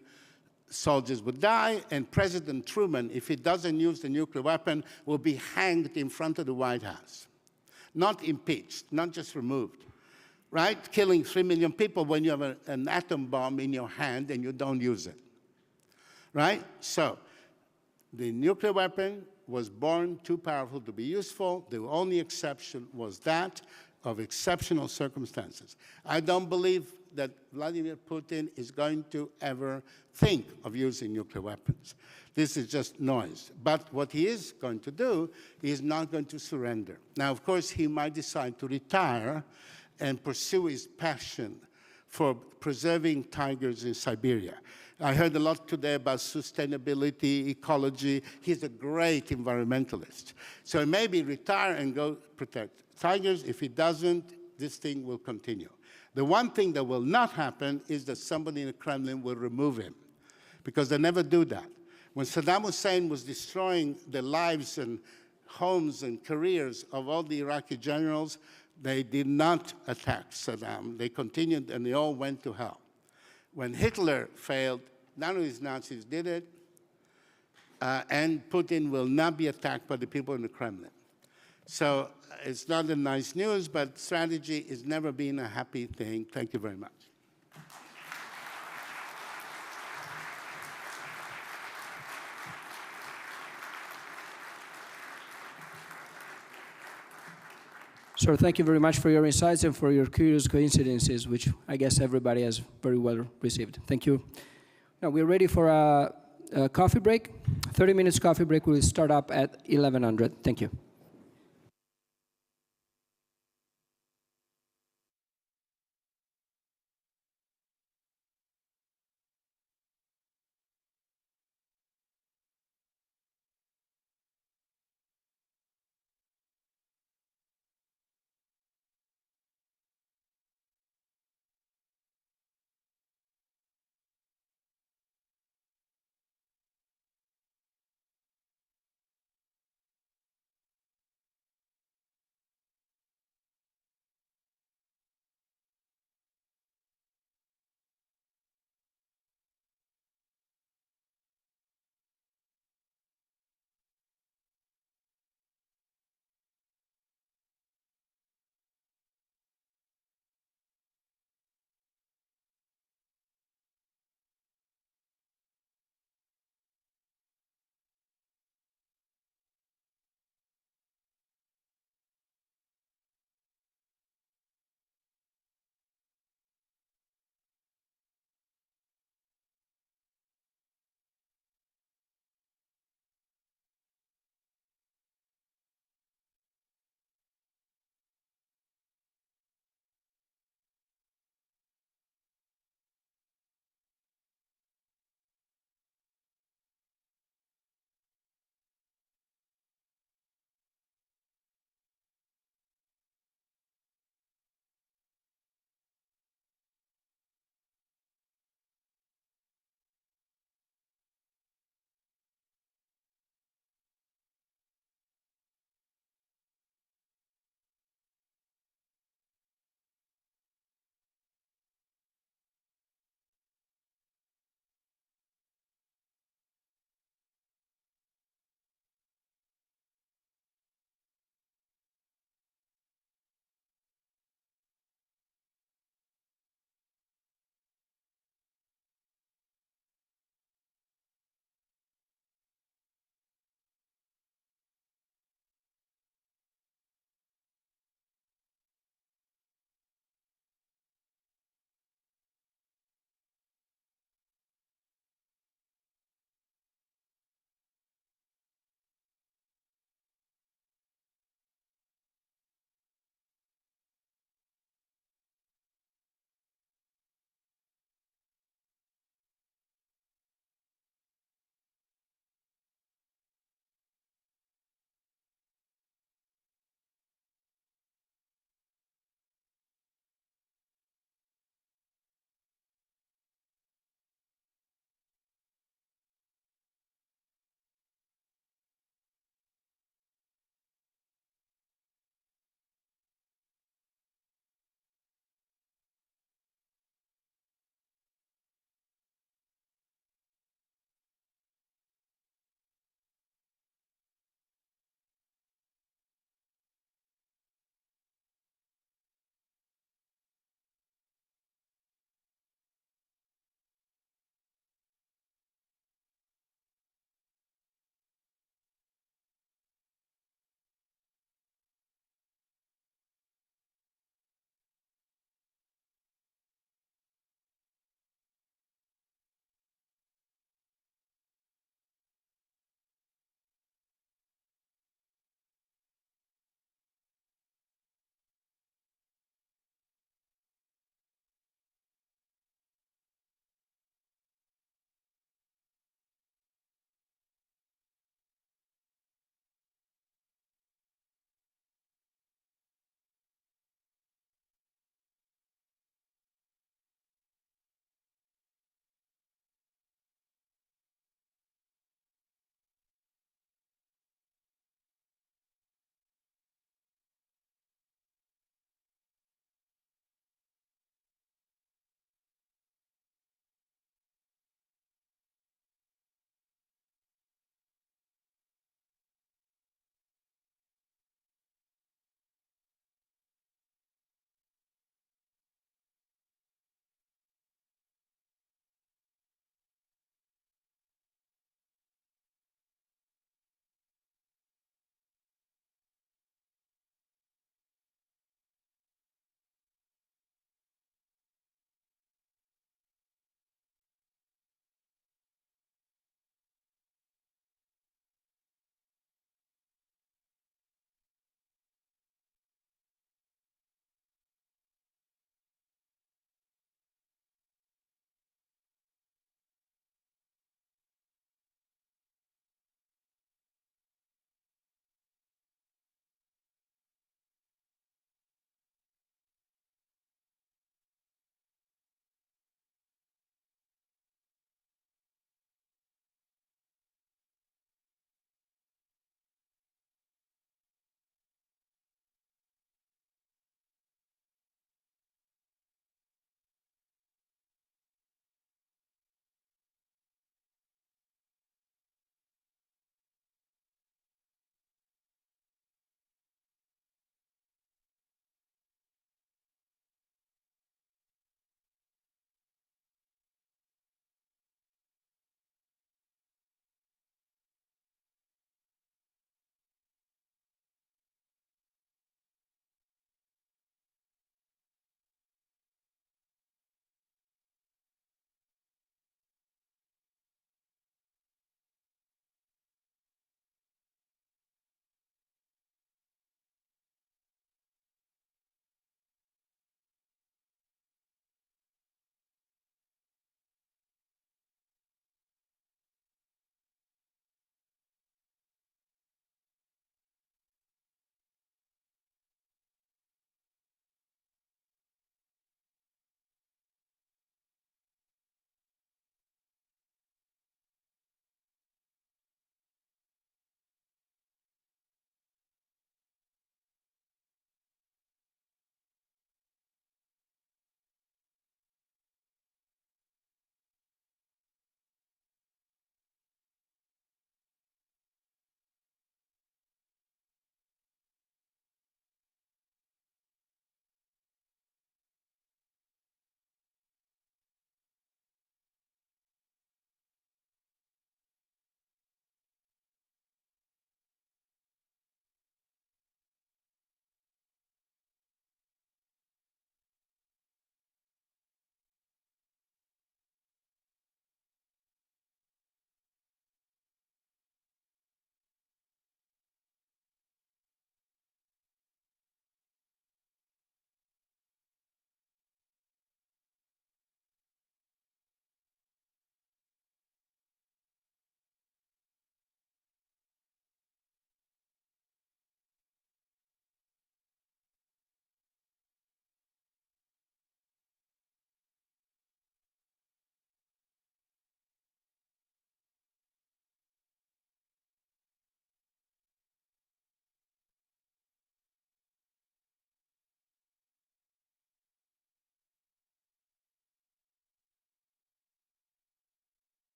soldiers would die, and President Truman, if he doesn't use the nuclear weapon, will be hanged in front of the White House. Not impeached, not just removed, right? Killing 3 million people when you have an atom bomb in your hand and you don't use it, right? So the nuclear weapon was born too powerful to be useful. The only exception was that of exceptional circumstances. I don't believe that Vladimir Putin is going to ever think of using nuclear weapons. This is just noise. But what he is going to do, he is not going to surrender. Now, of course, he might decide to retire and pursue his passion for preserving tigers in Siberia. I heard a lot today about sustainability, ecology. He's a great environmentalist. So maybe retire and go protect tigers. If he doesn't, this thing will continue. The one thing that will not happen is that somebody in the Kremlin will remove him, because they never do that. When Saddam Hussein was destroying the lives and homes and careers of all the Iraqi generals, they did not attack Saddam. They continued, and they all went to hell. When Hitler failed, none of his Nazis did it, and Putin will not be attacked by the people in the Kremlin. So it's not a nice news, but strategy has never been a happy thing. Thank you very much. Sir, thank you very much for your insights and for your curious coincidences, which I guess everybody has very well received. Thank you. Now we're ready for a coffee break. 30 minutes coffee break will start up at 1100. Thank you.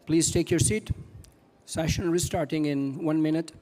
Please take your seat. Session restarting in 1 minute.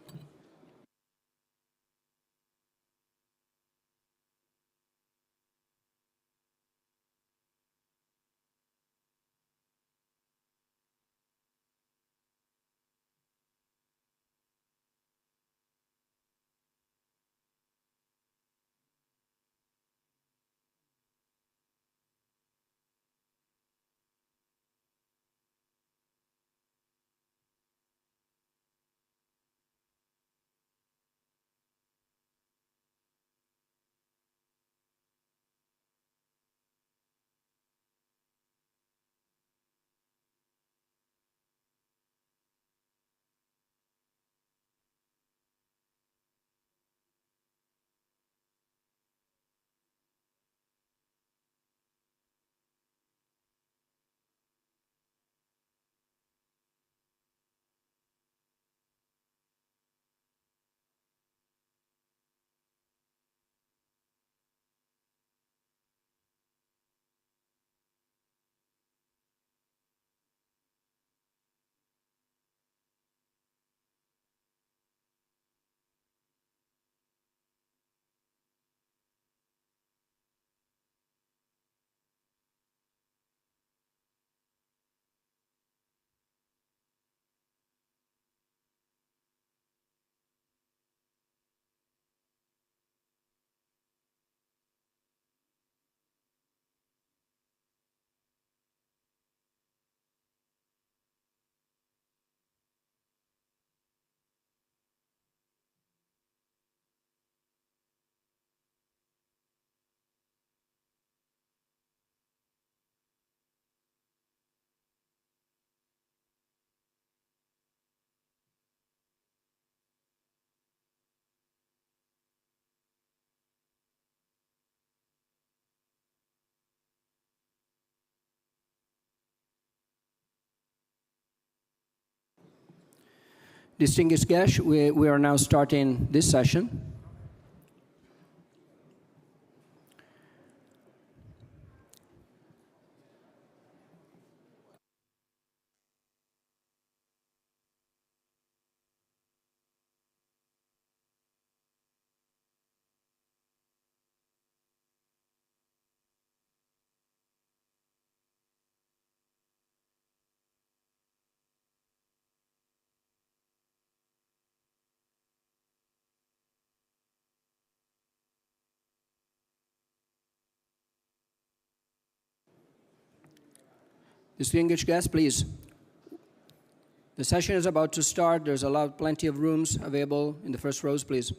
Distinguished guests, we are now starting this session. Distinguished guests, please. The session is about to start. There's plenty of rooms available in the first rows, please.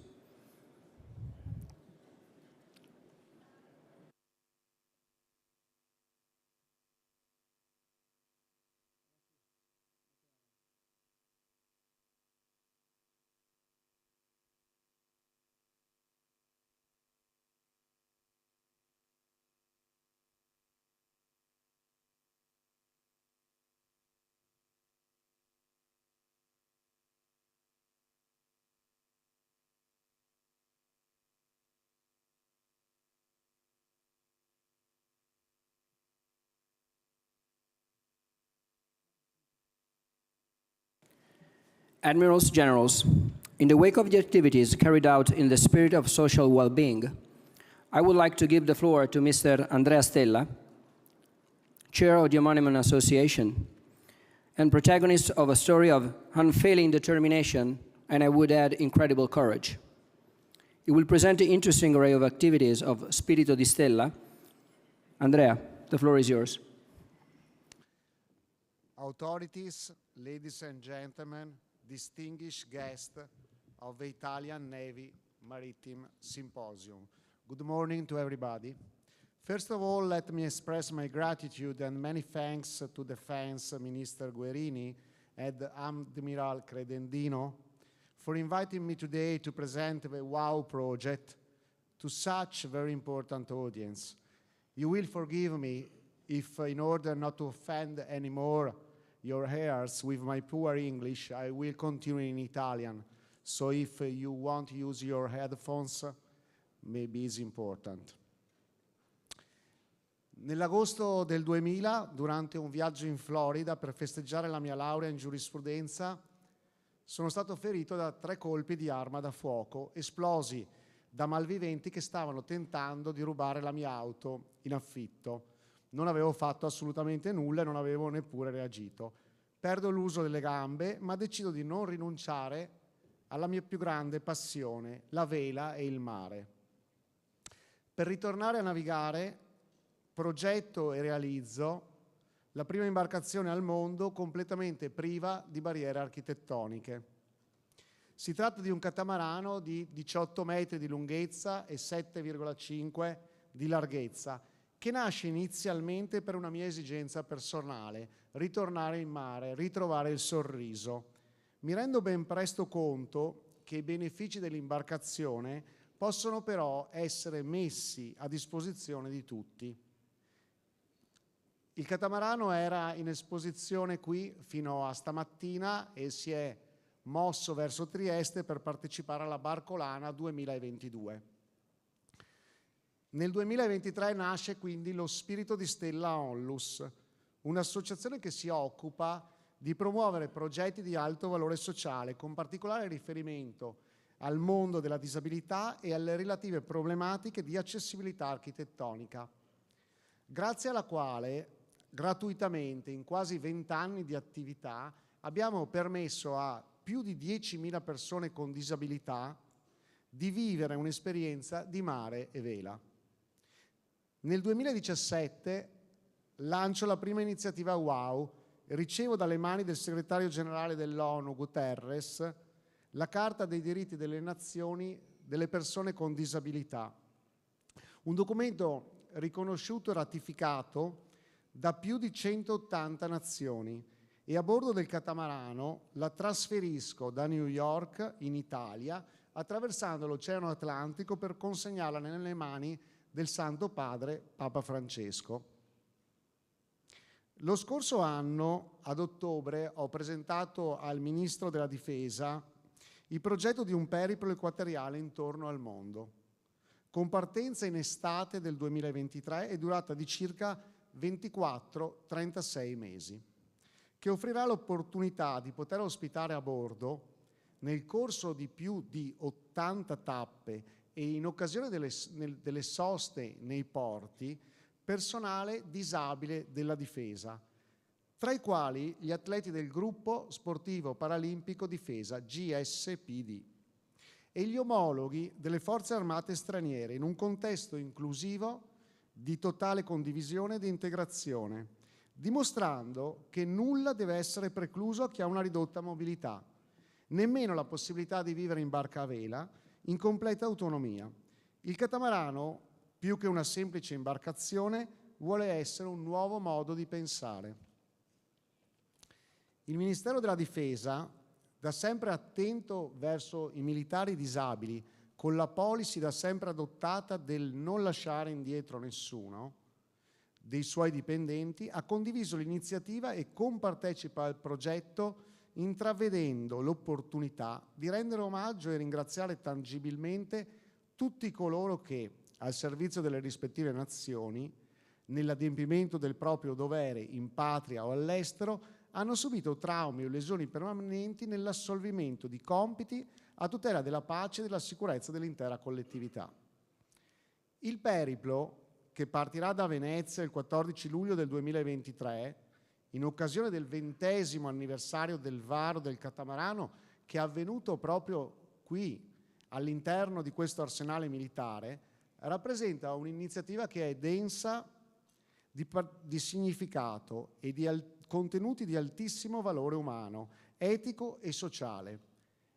Admirals, Generals, in the wake of the activities carried out in the spirit of social well-being, I would like to give the floor to Mr. Andrea Stella, Chair of the Monument Association, and protagonist of a story of unfailing determination, and I would add incredible courage. He will present the interesting array of activities of Spirito di Stella. Andrea, the floor is yours. Authorities, ladies and gentlemen, distinguished guests of the Italian Navy Maritime Symposium. Good morning to everybody. First of all, let me express my gratitude and many thanks to Defense Minister Guerini and Admiral Credendino for inviting me today to present the WOW project to such a very important audience. You will forgive me if, in order not to offend anymore your ears with my poor English, I will continue in Italian. So if you want to use your headphones, maybe it's important. Nell'agosto del 2000, durante un viaggio in Florida per festeggiare la mia laurea in giurisprudenza, sono stato ferito da 3 colpi di arma da fuoco esplosi da malviventi che stavano tentando di rubare la mia auto in affitto. Non avevo fatto assolutamente nulla e non avevo neppure reagito. Perdo l'uso delle gambe, ma decido di non rinunciare alla mia più grande passione, la vela e il mare. Per ritornare a navigare, progetto e realizzo la prima imbarcazione al mondo completamente priva di barriere architettoniche. Si tratta di un catamarano di 18 metri di lunghezza e 7,5 di larghezza, che nasce inizialmente per una mia esigenza personale, ritornare in mare, ritrovare il sorriso. Mi rendo ben presto conto che i benefici dell'imbarcazione possono però essere messi a disposizione di tutti. Il catamarano era in esposizione qui fino a stamattina e si è mosso verso Trieste per partecipare alla Barcolana 2022. Nel 2023 nasce quindi lo Spirito di Stella Onlus, un'associazione che si occupa di promuovere progetti di alto valore sociale, con particolare riferimento al mondo della disabilità e alle relative problematiche di accessibilità architettonica, grazie alla quale gratuitamente in quasi 20 anni di attività abbiamo permesso a più di 10.000 persone con disabilità di vivere un'esperienza di mare e vela. Nel 2017 lancio la prima iniziativa WOW e ricevo dalle mani del segretario generale dell'ONU Guterres la Carta dei diritti delle nazioni delle persone con disabilità, un documento riconosciuto e ratificato da più di 180 nazioni, e a bordo del catamarano la trasferisco da New York in Italia, attraversando l'Oceano Atlantico per consegnarla nelle mani del Santo Padre Papa Francesco. Lo scorso anno, ad ottobre, ho presentato al Ministro della Difesa il progetto di un periplo equatoriale intorno al mondo, con partenza in estate del 2023 e durata di circa 24-36 mesi, che offrirà l'opportunità di poter ospitare a bordo, nel corso di più di 80 tappe e in occasione delle soste nei porti, personale disabile della difesa, tra i quali gli atleti del gruppo sportivo paralimpico difesa GSPD e gli omologhi delle forze armate straniere, in un contesto inclusivo di totale condivisione ed integrazione, dimostrando che nulla deve essere precluso a chi ha una ridotta mobilità, nemmeno la possibilità di vivere in barca a vela in completa autonomia. Il catamarano, più che una semplice imbarcazione, vuole essere un nuovo modo di pensare. Il Ministero della Difesa, da sempre attento verso i militari disabili, con la policy da sempre adottata del non lasciare indietro nessuno dei suoi dipendenti, ha condiviso l'iniziativa e compartecipa al progetto, intravedendo l'opportunità di rendere omaggio e ringraziare tangibilmente tutti coloro che, al servizio delle rispettive nazioni, nell'adempimento del proprio dovere in patria o all'estero, hanno subito traumi o lesioni permanenti nell'assolvimento di compiti a tutela della pace e della sicurezza dell'intera collettività. Il periplo, che partirà da Venezia il 14 luglio del 2023, in occasione del 20° anniversario del varo del catamarano, che è avvenuto proprio qui, all'interno di questo arsenale militare, rappresenta un'iniziativa che è densa di significato e di contenuti di altissimo valore umano, etico e sociale,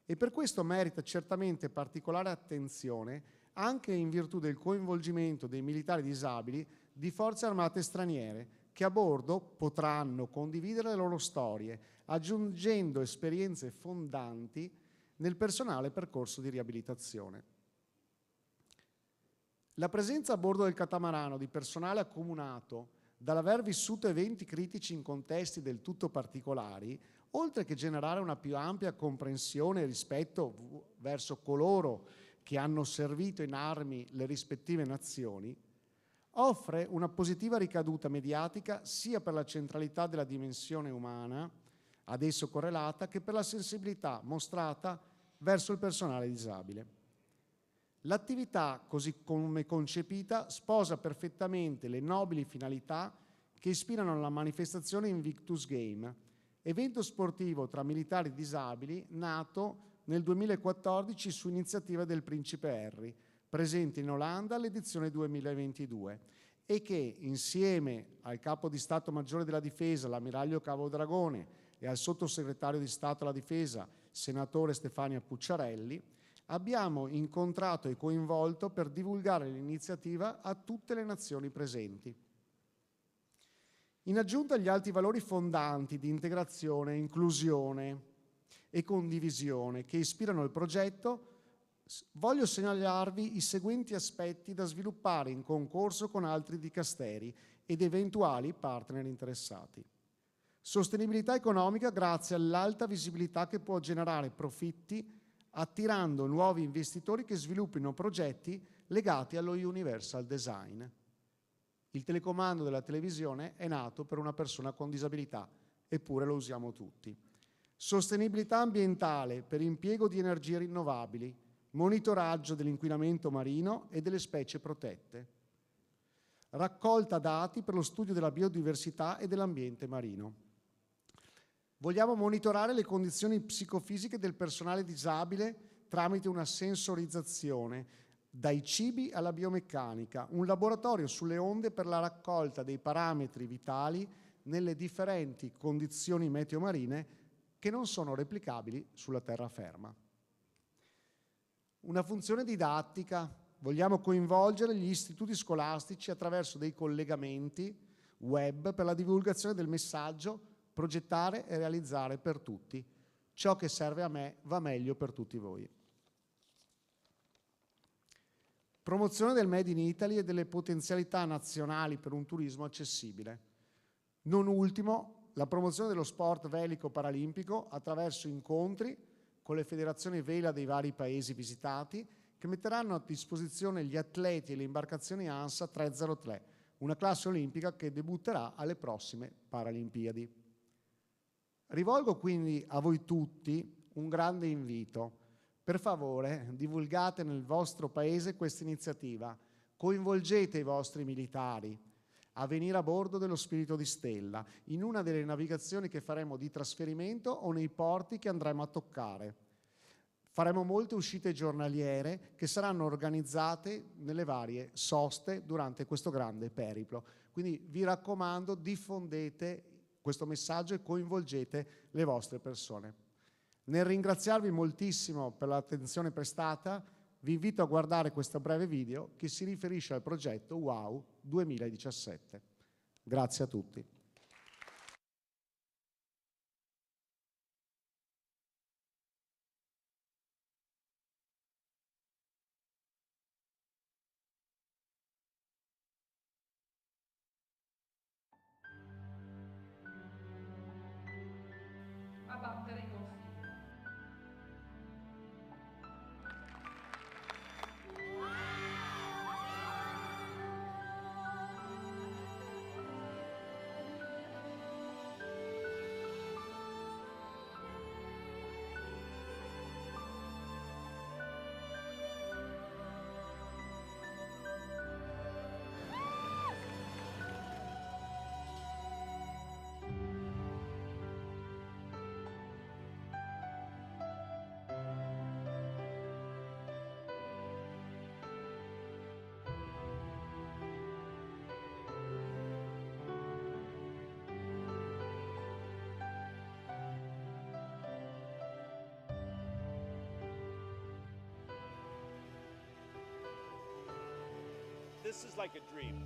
e per questo merita certamente particolare attenzione anche in virtù del coinvolgimento dei militari disabili di forze armate straniere che a bordo potranno condividere le loro storie, aggiungendo esperienze fondanti nel personale percorso di riabilitazione. La presenza a bordo del catamarano di personale accomunato dall'aver vissuto eventi critici in contesti del tutto particolari, oltre che generare una più ampia comprensione e rispetto verso coloro che hanno servito in armi le rispettive nazioni, offre una positiva ricaduta mediatica sia per la centralità della dimensione umana ad esso correlata che per la sensibilità mostrata verso il personale disabile. L'attività, così come concepita, sposa perfettamente le nobili finalità che ispirano la manifestazione Invictus Game, evento sportivo tra militari disabili nato nel 2014 su iniziativa del Principe Harry, presente in Olanda all'edizione 2022, e che, insieme al Capo di Stato Maggiore della Difesa, l'ammiraglio Cavo Dragone, e al Sottosegretario di Stato alla Difesa, senatore Stefania Pucciarelli, abbiamo incontrato e coinvolto per divulgare l'iniziativa a tutte le nazioni presenti. In aggiunta agli alti valori fondanti di integrazione, inclusione e condivisione che ispirano il progetto, voglio segnalarvi i seguenti aspetti da sviluppare in concorso con altri dicasteri ed eventuali partner interessati. Sostenibilità economica grazie all'alta visibilità che può generare profitti attirando nuovi investitori che sviluppino progetti legati allo Universal Design. Il telecomando della televisione è nato per una persona con disabilità, eppure lo usiamo tutti. Sostenibilità ambientale per impiego di energie rinnovabili, monitoraggio dell'inquinamento marino e delle specie protette. Raccolta dati per lo studio della biodiversità e dell'ambiente marino. Vogliamo monitorare le condizioni psicofisiche del personale disabile tramite una sensorizzazione, dai cibi alla biomeccanica, un laboratorio sulle onde per la raccolta dei parametri vitali nelle differenti condizioni meteo-marine che non sono replicabili sulla terraferma. Una funzione didattica, vogliamo coinvolgere gli istituti scolastici attraverso dei collegamenti web per la divulgazione del messaggio, progettare e realizzare per tutti. Ciò che serve a me va meglio per tutti voi. Promozione del Made in Italy e delle potenzialità nazionali per un turismo accessibile. Non ultimo, la promozione dello sport velico paralimpico attraverso incontri con le federazioni vela dei vari paesi visitati che metteranno a disposizione gli atleti e le imbarcazioni ANSA 303, una classe olimpica che debutterà alle prossime Paralimpiadi. Rivolgo quindi a voi tutti un grande invito. Per favore, divulgate nel vostro paese questa iniziativa, coinvolgete i vostri militari a venire a bordo dello Spirito di Stella, in una delle navigazioni che faremo di trasferimento o nei porti che andremo a toccare. Faremo molte uscite giornaliere che saranno organizzate nelle varie soste durante questo grande periplo. Quindi vi raccomando, diffondete questo messaggio e coinvolgete le vostre persone. Nel ringraziarvi moltissimo per l'attenzione prestata, vi invito a guardare questo breve video che si riferisce al progetto WOW 2017. Grazie a tutti. A battere i confini. This is like a dream.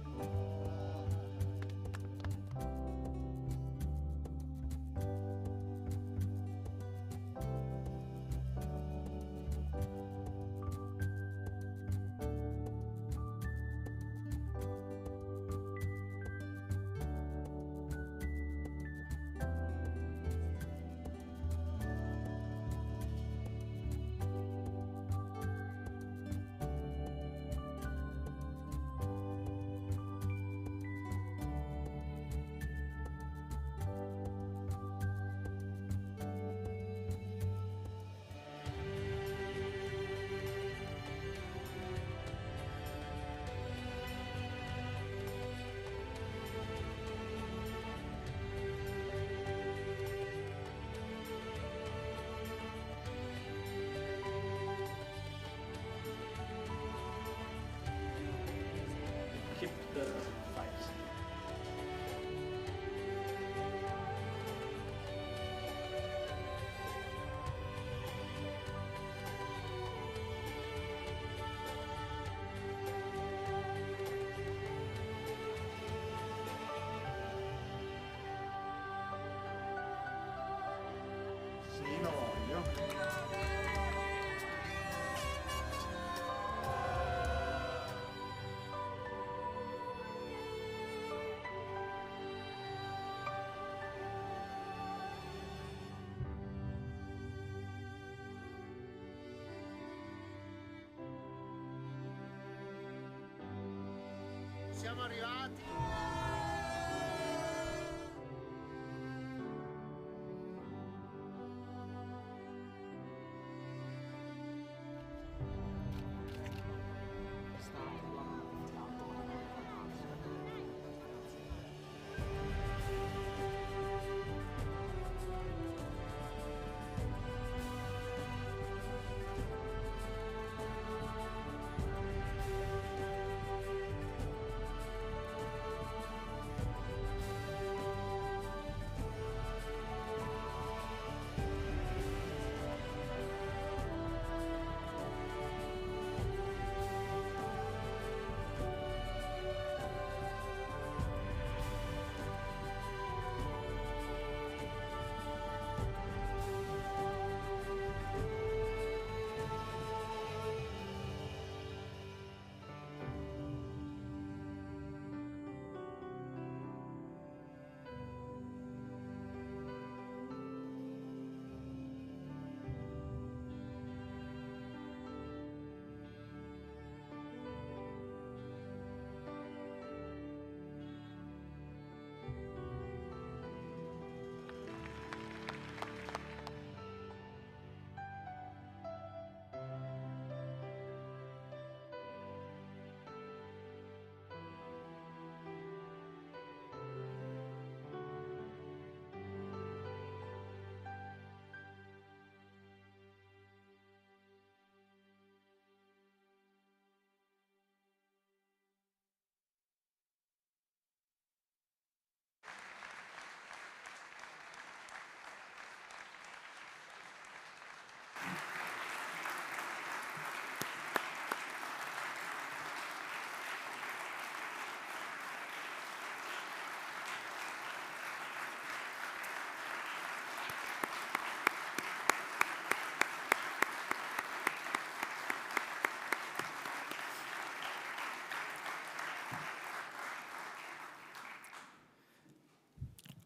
siamo arrivati.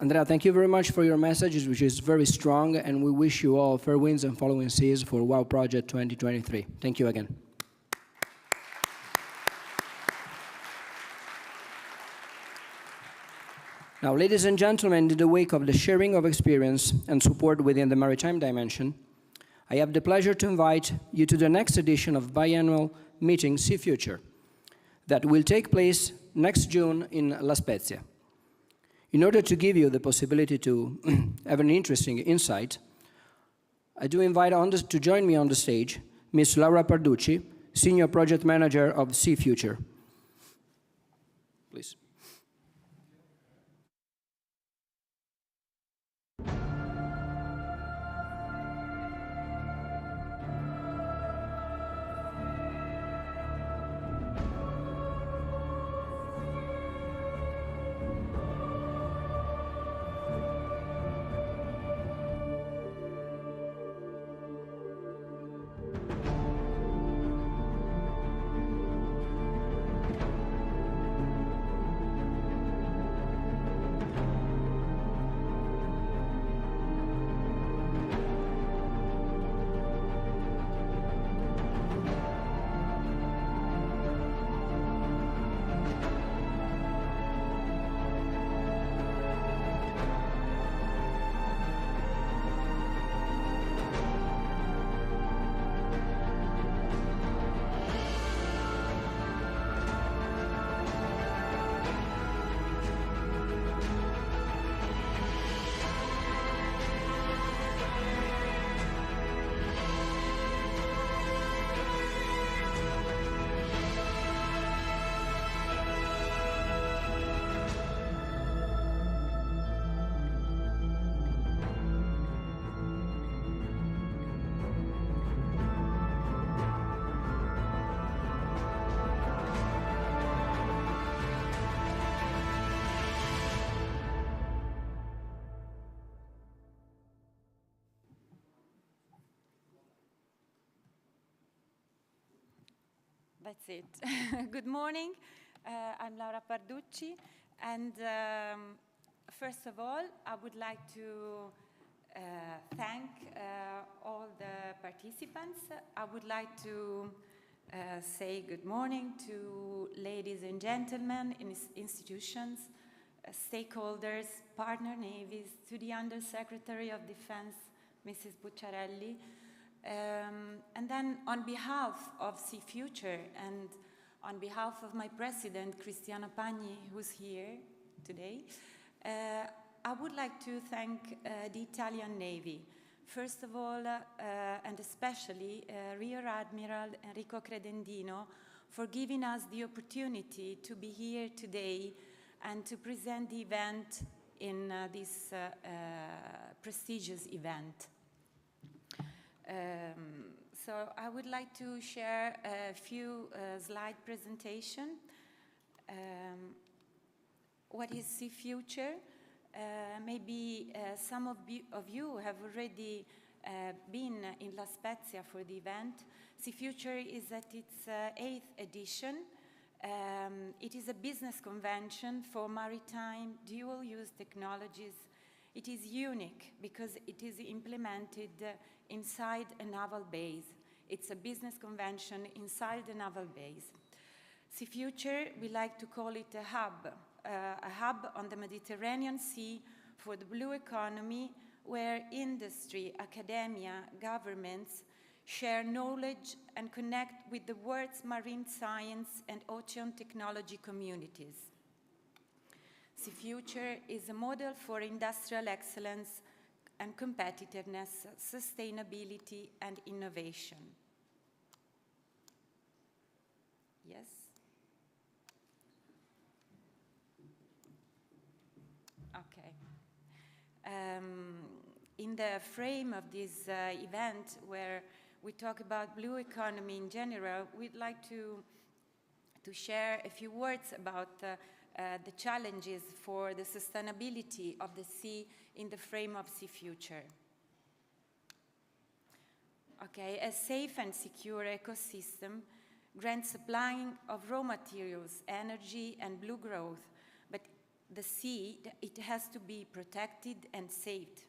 Andrea, thank you very much for your message, which is very strong, and we wish you all fair winds and following seas for WOW Project 2023. Thank you again. Now, ladies and gentlemen, in the wake of the sharing of experience and support within the maritime dimension, I have the pleasure to invite you to the next edition of biannual meeting Sea Future that will take place next June in La Spezia. In order to give you the possibility to have an interesting insight, I do invite to join me on the stage Ms. Laura Parducci, Senior Project Manager of Sea Future. Please. That's it. Good morning. I'm Laura Parducci, and first of all, I would like to thank all the participants. I would like to say good morning to ladies and gentlemen in institutions, stakeholders, partner navies, to the Undersecretary of Defense, Mrs. Bucciarelli. And then on behalf of Sea Future and on behalf of my president, Cristiano Pagni, who's here today, I would like to thank the Italian Navy. First of all, and especially Rear Admiral Enrico Credendino for giving us the opportunity to be here today and to present the event in this prestigious event. So I would like to share a few slide presentation. What is Sea Future? Maybe some of you have already been in La Spezia for the event. Sea Future is at its 8th edition. It is a business convention for maritime dual-use technologies. It is unique because it is implemented inside a naval base. It's a business convention inside a naval base. Sea Future, we like to call it a hub on the Mediterranean Sea for the blue economy, where industry, academia, governments share knowledge and connect with the world's marine science and ocean technology communities. Sea Future is a model for industrial excellence and competitiveness, sustainability, and innovation. Yes? Okay. In the frame of this event, where we talk about blue economy in general, we'd like to share a few words about the challenges for the sustainability of the sea in the frame of Sea Future. Okay, a safe and secure ecosystem grants supplying of raw materials, energy, and blue growth, but the sea, it has to be protected and saved.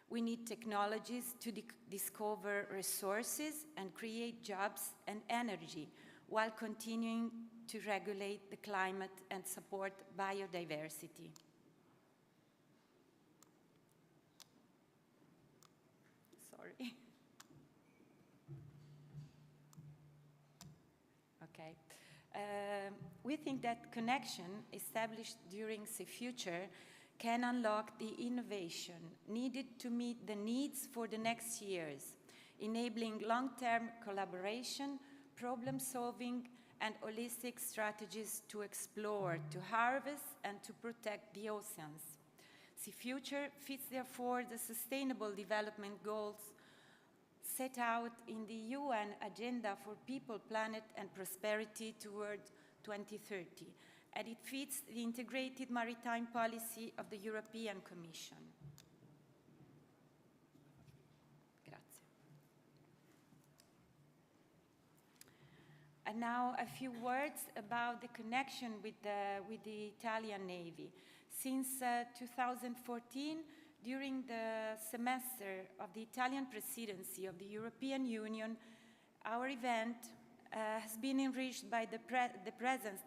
We need technologies to discover resources and create jobs and energy while continuing to regulate the climate and support biodiversity. Sorry. Okay. We think that connection established during Sea Future can unlock the innovation needed to meet the needs for the next years, enabling long-term collaboration, problem-solving, and holistic strategies to explore, to harvest, and to protect the oceans. Sea Future fits, therefore, the Sustainable Development Goals set out in the UN Agenda for People, Planet, and Prosperity toward 2030, and it fits the integrated maritime policy of the European Commission. Grazie. And now a few words about the connection with the Italian Navy. Since 2014, during the semester of the Italian presidency of the European Union, our event has been enriched by the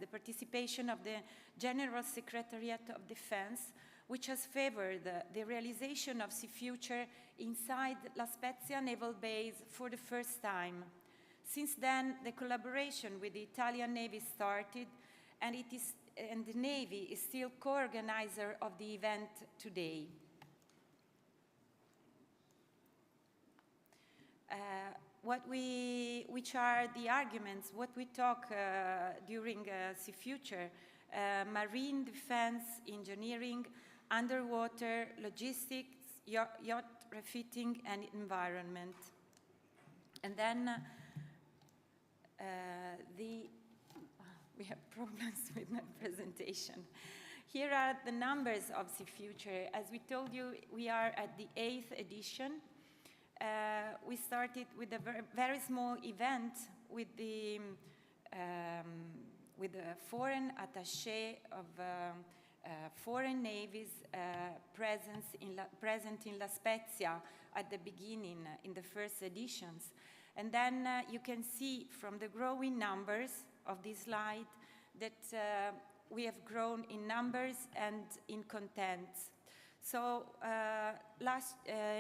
participation of the General Secretariat of Defense, which has favored the realization of Sea Future inside La Spezia Naval Base for the first time. Since then, the collaboration with the Italian Navy started, and the Navy is still co-organizer of the event today. Which are the arguments, what we talk during Sea Future, marine defense, engineering, underwater, logistics, yacht refitting, and environment. And then we have problems with my presentation. Here are the numbers of Sea Future. As we told you, we are at the 8th edition. We started with a very small event with the foreign attaché of foreign navies present in La Spezia at the beginning, in the first editions. And then you can see from the growing numbers of this slide that we have grown in numbers and in content. So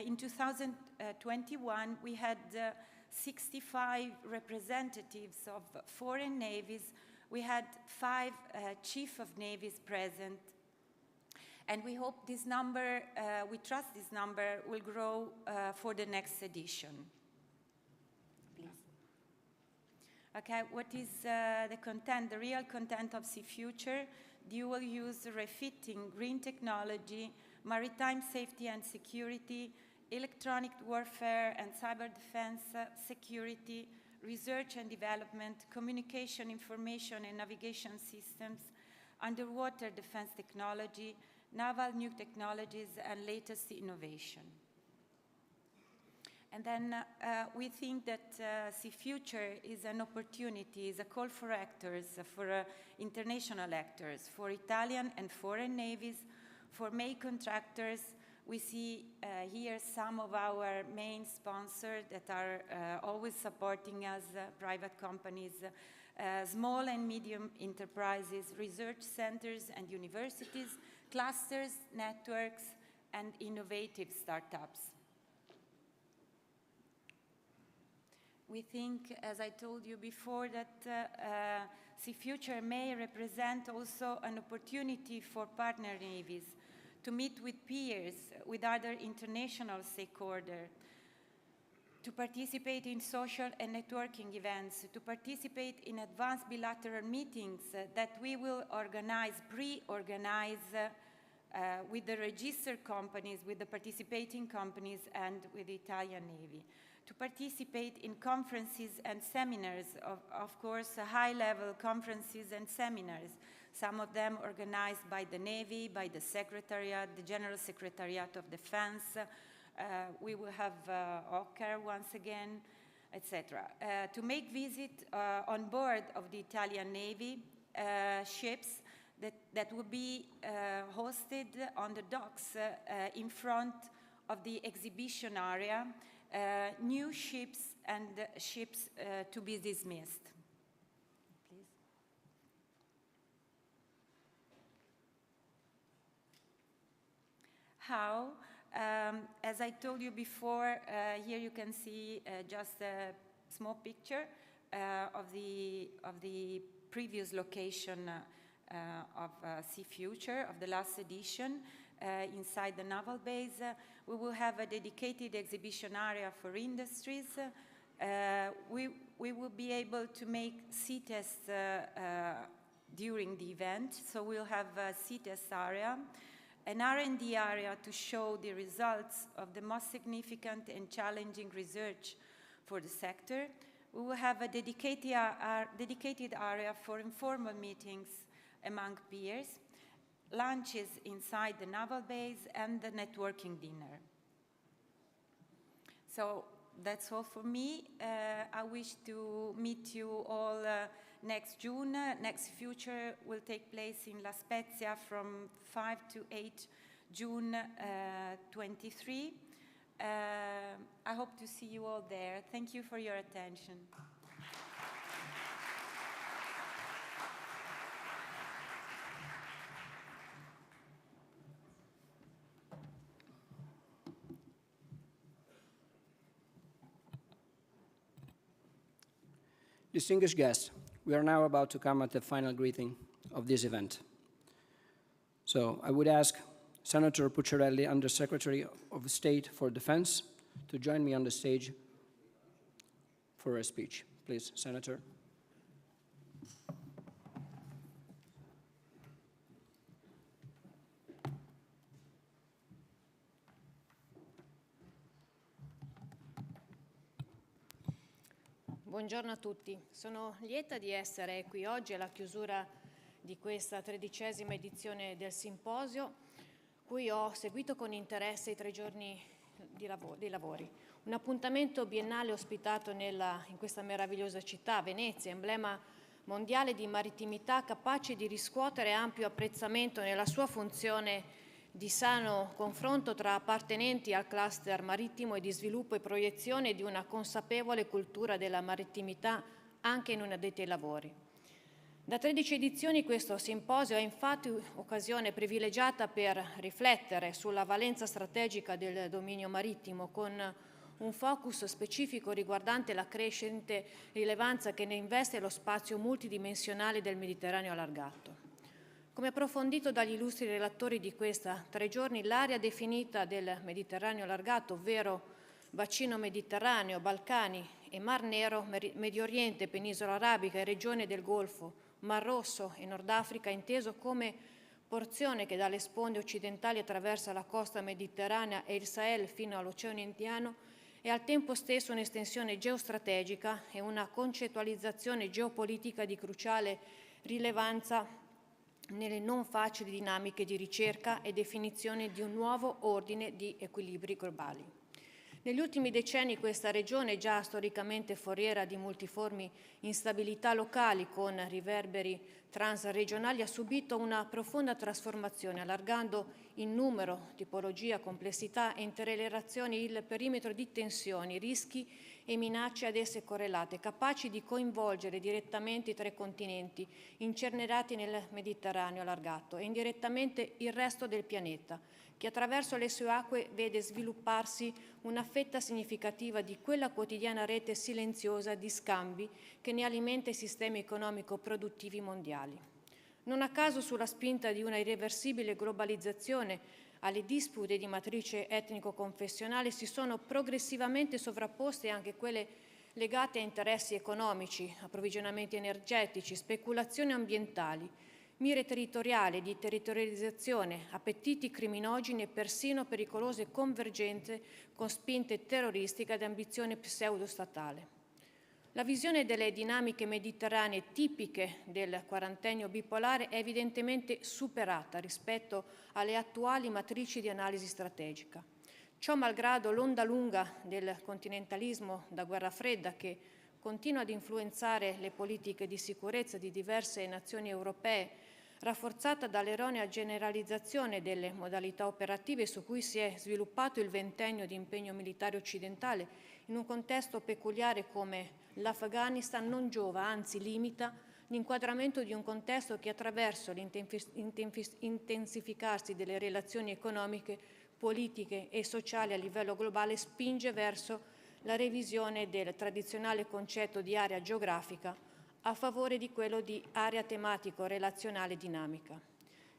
in 2021, we had 65 representatives of foreign navies. We had 5 chiefs of navies present. And we hope this number, we trust this number will grow for the next edition. Please. Okay, what is the content, the real content of Sea Future? Dual use, refitting, green technology, maritime safety and security, electronic warfare and cyber defense, security, research and development, communication, information and navigation systems, underwater defense technology, naval new technologies and latest innovation. And then we think that Sea Future is an opportunity, is a call for actors, for international actors, for Italian and foreign navies, for main contractors. We see here some of our main sponsors that are always supporting us, private companies, small and medium enterprises, research centers and universities, clusters, networks, and innovative startups. We think, as I told you before, that Sea Future may represent also an opportunity for partner navies to meet with peers, with other international stakeholders, to participate in social and networking events, to participate in advanced bilateral meetings that we will organize, pre-organize with the registered companies, with the participating companies, and with the Italian Navy. To participate in conferences and seminars, of course, high-level conferences and seminars, some of them organized by the Navy, by the Secretariat, the General Secretariat of Defense. We will have OCCAR once again, etc. To make visit on board of the Italian Navy ships that will be hosted on the docks in front of the exhibition area, new ships and ships to be dismissed. Please. How? As I told you before, here you can see just a small picture of the previous location of Sea Future, of the last edition. Inside the naval base, we will have a dedicated exhibition area for industries. We will be able to make sea tests during the event, so we'll have a sea test area, an R&D area to show the results of the most significant and challenging research for the sector. We will have a dedicated area for informal meetings among peers, lunches inside the naval base, and the networking dinner. So that's all for me. I wish to meet you all next June. Next Future will take place in La Spezia from 5 to 8 June 23. I hope to see you all there. Thank you for your attention. Distinguished guests, we are now about to come at the final greeting of this event. So I would ask Senator Pucciarelli, Undersecretary of State for Defense, to join me on the stage for a speech. Please, Senator. Buongiorno a tutti. Sono lieta di essere qui oggi alla chiusura di questa 13ª edizione del simposio, cui ho seguito con interesse i 3 giorni dei lavori. Un appuntamento biennale ospitato in questa meravigliosa città, Venezia, emblema mondiale di marittimità, capace di riscuotere ampio apprezzamento nella sua funzione di sano confronto tra appartenenti al cluster marittimo e di sviluppo e proiezione di una consapevole cultura della marittimità anche in un addetti ai lavori. Da 13 edizioni questo simposio è infatti occasione privilegiata per riflettere sulla valenza strategica del dominio marittimo con un focus specifico riguardante la crescente rilevanza che ne investe lo spazio multidimensionale del Mediterraneo allargato. Come approfondito dagli illustri relatori di questa 3 giorni, l'area definita del Mediterraneo allargato, ovvero bacino mediterraneo, Balcani e Mar Nero, Medio Oriente, Penisola Arabica e regione del Golfo, Mar Rosso e Nord Africa, inteso come porzione che dalle sponde occidentali attraversa la costa mediterranea e il Sahel fino all'Oceano Indiano, è al tempo stesso un'estensione geostrategica e una concettualizzazione geopolitica di cruciale rilevanza nelle non facili dinamiche di ricerca e definizione di un nuovo ordine di equilibri globali. Negli ultimi decenni questa regione, già storicamente foriera di multiformi instabilità locali con riverberi transregionali, ha subito una profonda trasformazione, allargando in numero, tipologia, complessità e interrelazioni il perimetro di tensioni, rischi e minacce ad esse correlate, capaci di coinvolgere direttamente i 3 continenti incernerati nel Mediterraneo allargato e indirettamente il resto del pianeta, che attraverso le sue acque vede svilupparsi una fetta significativa di quella quotidiana rete silenziosa di scambi che ne alimenta i sistemi economico-produttivi mondiali. Non a caso, sulla spinta di una irreversibile globalizzazione, alle dispute di matrice etnico-confessionale si sono progressivamente sovrapposte anche quelle legate a interessi economici, approvvigionamenti energetici, speculazioni ambientali, mire territoriali, di territorializzazione, appetiti criminogeni e persino pericolose convergenze con spinte terroristiche ed ambizione pseudostatale. La visione delle dinamiche mediterranee tipiche del quarantennio bipolare è evidentemente superata rispetto alle attuali matrici di analisi strategica. Ciò malgrado l'onda lunga del continentalismo da guerra fredda che continua ad influenzare le politiche di sicurezza di diverse nazioni europee, rafforzata dall'erronea generalizzazione delle modalità operative su cui si è sviluppato il ventennio di impegno militare occidentale in un contesto peculiare come l'Afghanistan, non giova, anzi limita l'inquadramento di un contesto che attraverso l'intensificarsi delle relazioni economiche, politiche e sociali a livello globale spinge verso la revisione del tradizionale concetto di area geografica a favore di quello di area tematico-relazionale dinamica.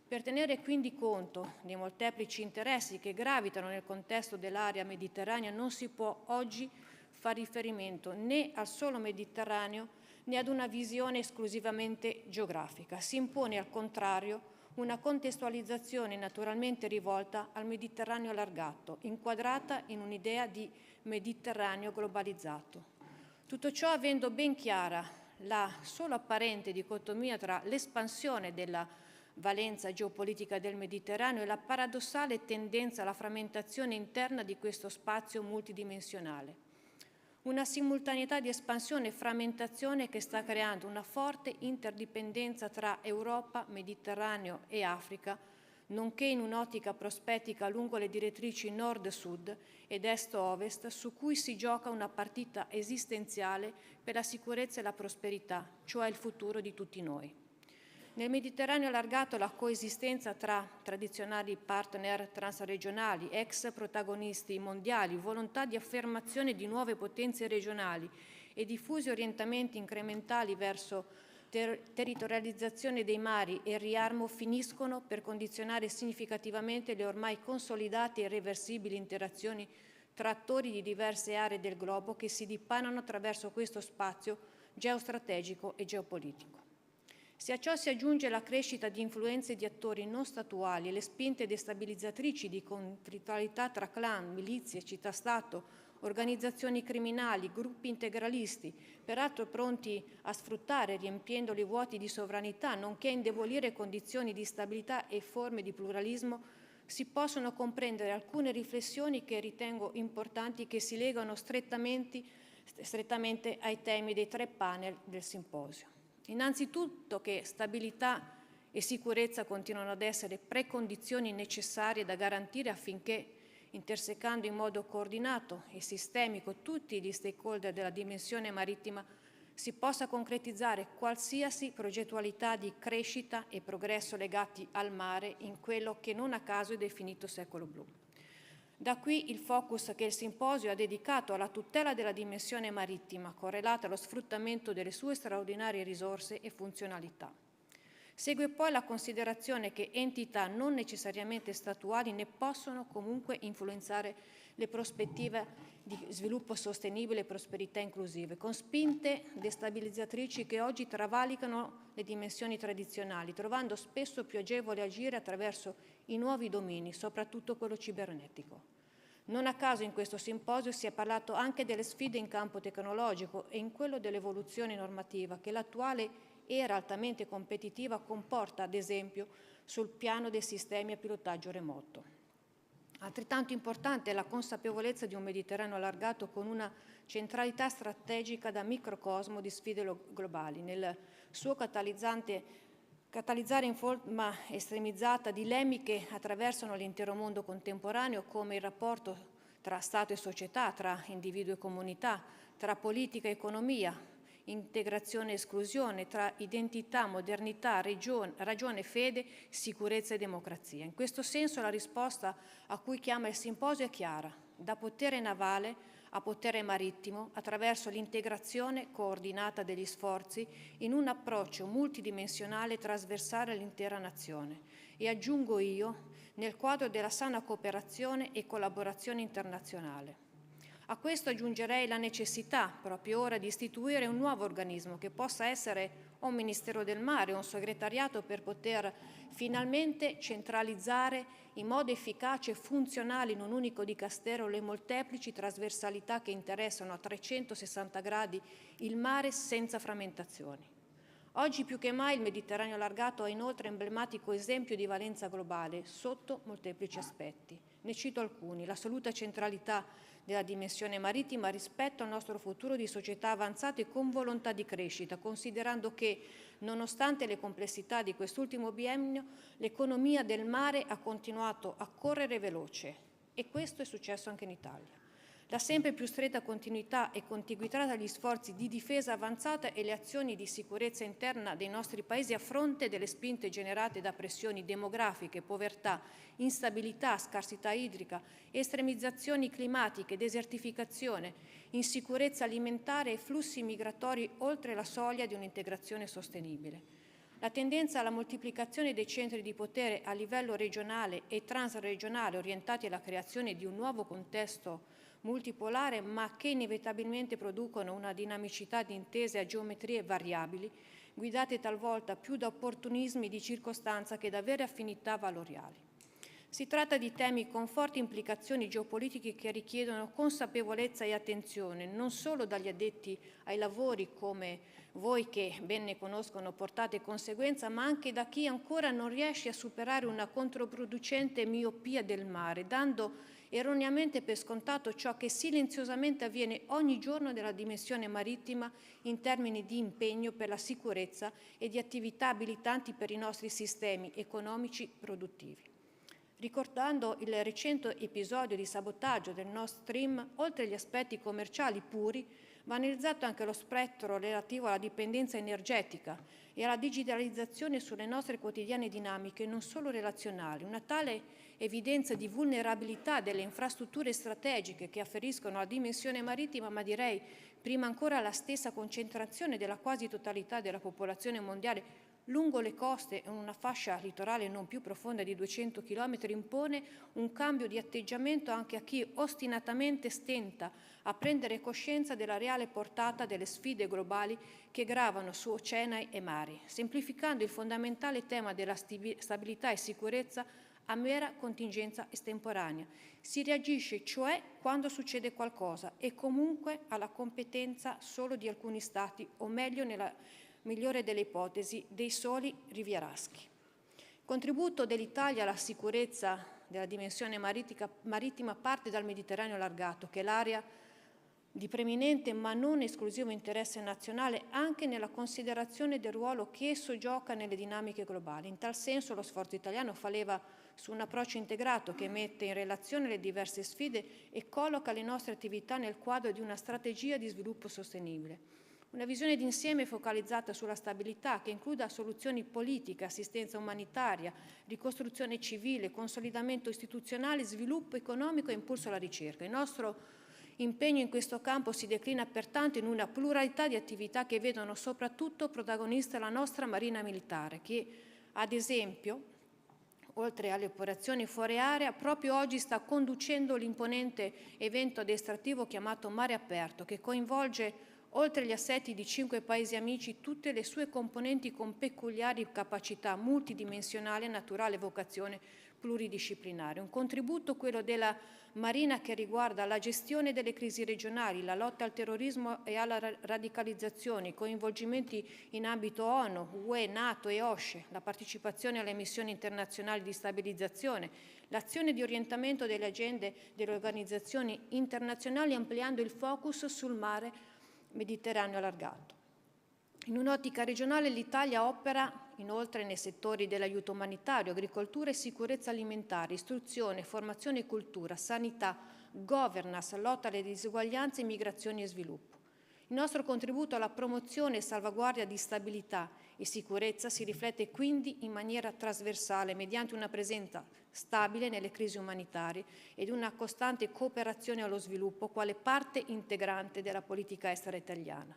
Per tenere quindi conto dei molteplici interessi che gravitano nel contesto dell'area mediterranea non si può oggi fare riferimento né al solo Mediterraneo né ad una visione esclusivamente geografica. Si impone al contrario una contestualizzazione naturalmente rivolta al Mediterraneo allargato, inquadrata in un'idea di Mediterraneo globalizzato. Tutto ciò avendo ben chiara la solo apparente dicotomia tra l'espansione della valenza geopolitica del Mediterraneo e la paradossale tendenza alla frammentazione interna di questo spazio multidimensionale. Una simultaneità di espansione e frammentazione che sta creando una forte interdipendenza tra Europa, Mediterraneo e Africa, nonché in un'ottica prospettica lungo le direttrici nord-sud ed est-ovest, su cui si gioca una partita esistenziale per la sicurezza e la prosperità, cioè il futuro di tutti noi. Nel Mediterraneo allargato la coesistenza tra tradizionali partner transregionali, ex protagonisti mondiali, volontà di affermazione di nuove potenze regionali e diffusi orientamenti incrementali verso territorializzazione dei mari e riarmo finiscono per condizionare significativamente le ormai consolidate e irreversibili interazioni tra attori di diverse aree del globo che si dipanano attraverso questo spazio geostrategico e geopolitico. Se a ciò si aggiunge la crescita di influenze di attori non statuali e le spinte destabilizzatrici di conflittualità tra clan, milizie, città-stato, organizzazioni criminali, gruppi integralisti, peraltro pronti a sfruttare riempiendoli vuoti di sovranità, nonché a indebolire condizioni di stabilità e forme di pluralismo, si possono comprendere alcune riflessioni che ritengo importanti che si legano strettamente ai temi dei 3 panel del simposio. Innanzitutto che stabilità e sicurezza continuano ad essere precondizioni necessarie da garantire affinché, intersecando in modo coordinato e sistemico tutti gli stakeholder della dimensione marittima, si possa concretizzare qualsiasi progettualità di crescita e progresso legati al mare in quello che non a caso è definito secolo blu. Da qui il focus che il simposio ha dedicato alla tutela della dimensione marittima, correlata allo sfruttamento delle sue straordinarie risorse e funzionalità. Segue poi la considerazione che entità non necessariamente statuali ne possono comunque influenzare le prospettive di sviluppo sostenibile e prosperità inclusive, con spinte destabilizzatrici che oggi travalicano le dimensioni tradizionali, trovando spesso più agevole agire attraverso i nuovi domini, soprattutto quello cibernetico. Non a caso in questo simposio si è parlato anche delle sfide in campo tecnologico e in quello dell'evoluzione normativa che l'attuale era altamente competitiva comporta, ad esempio, sul piano dei sistemi a pilotaggio remoto. Altrettanto importante è la consapevolezza di un Mediterraneo allargato con una centralità strategica da microcosmo di sfide globali. Nel suo catalizzare in forma estremizzata dilemmi che attraversano l'intero mondo contemporaneo, come il rapporto tra Stato e società, tra individuo e comunità, tra politica e economia, integrazione e esclusione, tra identità, modernità, ragione, fede, sicurezza e democrazia. In questo senso la risposta a cui chiama il simposio è chiara: da potere navale a potere marittimo, attraverso l'integrazione coordinata degli sforzi in un approccio multidimensionale e trasversale all'intera nazione. E aggiungo io, nel quadro della sana cooperazione e collaborazione internazionale. A questo aggiungerei la necessità, proprio ora, di istituire un nuovo organismo che possa essere o un Ministero del Mare o un segretariato per poter finalmente centralizzare in modo efficace e funzionale in un unico dicastero le molteplici trasversalità che interessano a 360 gradi il mare senza frammentazioni. Oggi più che mai il Mediterraneo allargato è inoltre emblematico esempio di valenza globale sotto molteplici aspetti. Ne cito alcuni: l'assoluta centralità della dimensione marittima rispetto al nostro futuro di società avanzate con volontà di crescita, considerando che, nonostante le complessità di quest'ultimo biennio, l'economia del mare ha continuato a correre veloce e questo è successo anche in Italia. La sempre più stretta continuità e contiguità tra gli sforzi di difesa avanzata e le azioni di sicurezza interna dei nostri paesi a fronte delle spinte generate da pressioni demografiche, povertà, instabilità, scarsità idrica, estremizzazioni climatiche, desertificazione, insicurezza alimentare e flussi migratori oltre la soglia di un'integrazione sostenibile. La tendenza alla moltiplicazione dei centri di potere a livello regionale e transregionale orientati alla creazione di un nuovo contesto multipolare, ma che inevitabilmente producono una dinamicità di intese a geometrie variabili, guidate talvolta più da opportunismi di circostanza che da vere affinità valoriali. Si tratta di temi con forti implicazioni geopolitiche che richiedono consapevolezza e attenzione, non solo dagli addetti ai lavori come voi che ben ne conoscono portata e conseguenza, ma anche da chi ancora non riesce a superare una controproducente miopia del mare, dando erroneamente per scontato ciò che silenziosamente avviene ogni giorno nella dimensione marittima in termini di impegno per la sicurezza e di attività abilitanti per i nostri sistemi economici produttivi. Ricordando il recente episodio di sabotaggio del Nord Stream, oltre agli aspetti commerciali puri, va analizzato anche lo spettro relativo alla dipendenza energetica e alla digitalizzazione sulle nostre quotidiane dinamiche, non solo relazionali. Una tale evidenza di vulnerabilità delle infrastrutture strategiche che afferiscono alla dimensione marittima, ma direi prima ancora alla stessa concentrazione della quasi totalità della popolazione mondiale lungo le coste e una fascia litorale non più profonda di 200 km, impone un cambio di atteggiamento anche a chi ostinatamente stenta a prendere coscienza della reale portata delle sfide globali che gravano su oceani e mari, semplificando il fondamentale tema della stabilità e sicurezza a mera contingenza estemporanea. Si reagisce cioè quando succede qualcosa e comunque alla competenza solo di alcuni Stati, o meglio, nella migliore delle ipotesi, dei soli rivieraschi. Il contributo dell'Italia alla sicurezza della dimensione marittima parte dal Mediterraneo allargato, che è l'area di preminente ma non esclusivo interesse nazionale anche nella considerazione del ruolo che esso gioca nelle dinamiche globali. In tal senso lo sforzo italiano fa leva su un approccio integrato che mette in relazione le diverse sfide e colloca le nostre attività nel quadro di una strategia di sviluppo sostenibile. Una visione d'insieme focalizzata sulla stabilità che includa soluzioni politiche, assistenza umanitaria, ricostruzione civile, consolidamento istituzionale, sviluppo economico e impulso alla ricerca. Il nostro impegno in questo campo si declina pertanto in una pluralità di attività che vedono soprattutto protagonista la nostra Marina Militare, che ad esempio, oltre alle operazioni fuori area, proprio oggi sta conducendo l'imponente evento addestrativo chiamato Mare Aperto, che coinvolge, oltre gli assetti di 5 Paesi amici, tutte le sue componenti con peculiari capacità multidimensionali e naturale vocazione pluridisciplinare. Un contributo, quello della Marina, che riguarda la gestione delle crisi regionali, la lotta al terrorismo e alla radicalizzazione, i coinvolgimenti in ambito ONU, UE, NATO e OSCE, la partecipazione alle missioni internazionali di stabilizzazione, l'azione di orientamento delle agende delle organizzazioni internazionali, ampliando il focus sul mare Mediterraneo allargato. In un'ottica regionale l'Italia opera inoltre nei settori dell'aiuto umanitario, agricoltura e sicurezza alimentare, istruzione, formazione e cultura, sanità, governance, lotta alle disuguaglianze, migrazioni e sviluppo. Il nostro contributo alla promozione e salvaguardia di stabilità e sicurezza si riflette quindi in maniera trasversale mediante una presenza stabile nelle crisi umanitarie ed una costante cooperazione allo sviluppo quale parte integrante della politica estera italiana.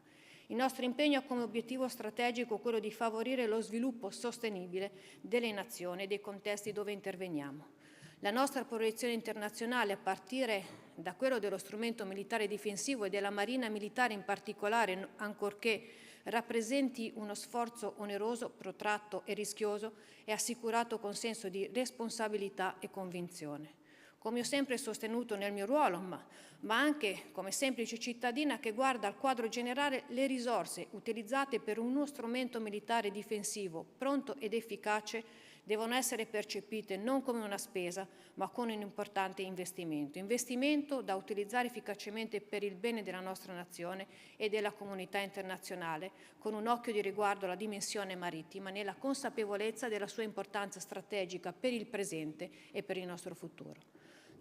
Il nostro impegno ha come obiettivo strategico quello di favorire lo sviluppo sostenibile delle nazioni e dei contesti dove interveniamo. La nostra proiezione internazionale, a partire da quello dello strumento militare difensivo e della Marina Militare in particolare, ancorché rappresenti uno sforzo oneroso, protratto e rischioso, è assicurato con senso di responsabilità e convinzione. Come ho sempre sostenuto nel mio ruolo, ma anche come semplice cittadina che guarda al quadro generale, le risorse utilizzate per uno strumento militare difensivo pronto ed efficace devono essere percepite non come una spesa, ma come un importante investimento. Investimento da utilizzare efficacemente per il bene della nostra nazione e della comunità internazionale, con un occhio di riguardo alla dimensione marittima, nella consapevolezza della sua importanza strategica per il presente e per il nostro futuro.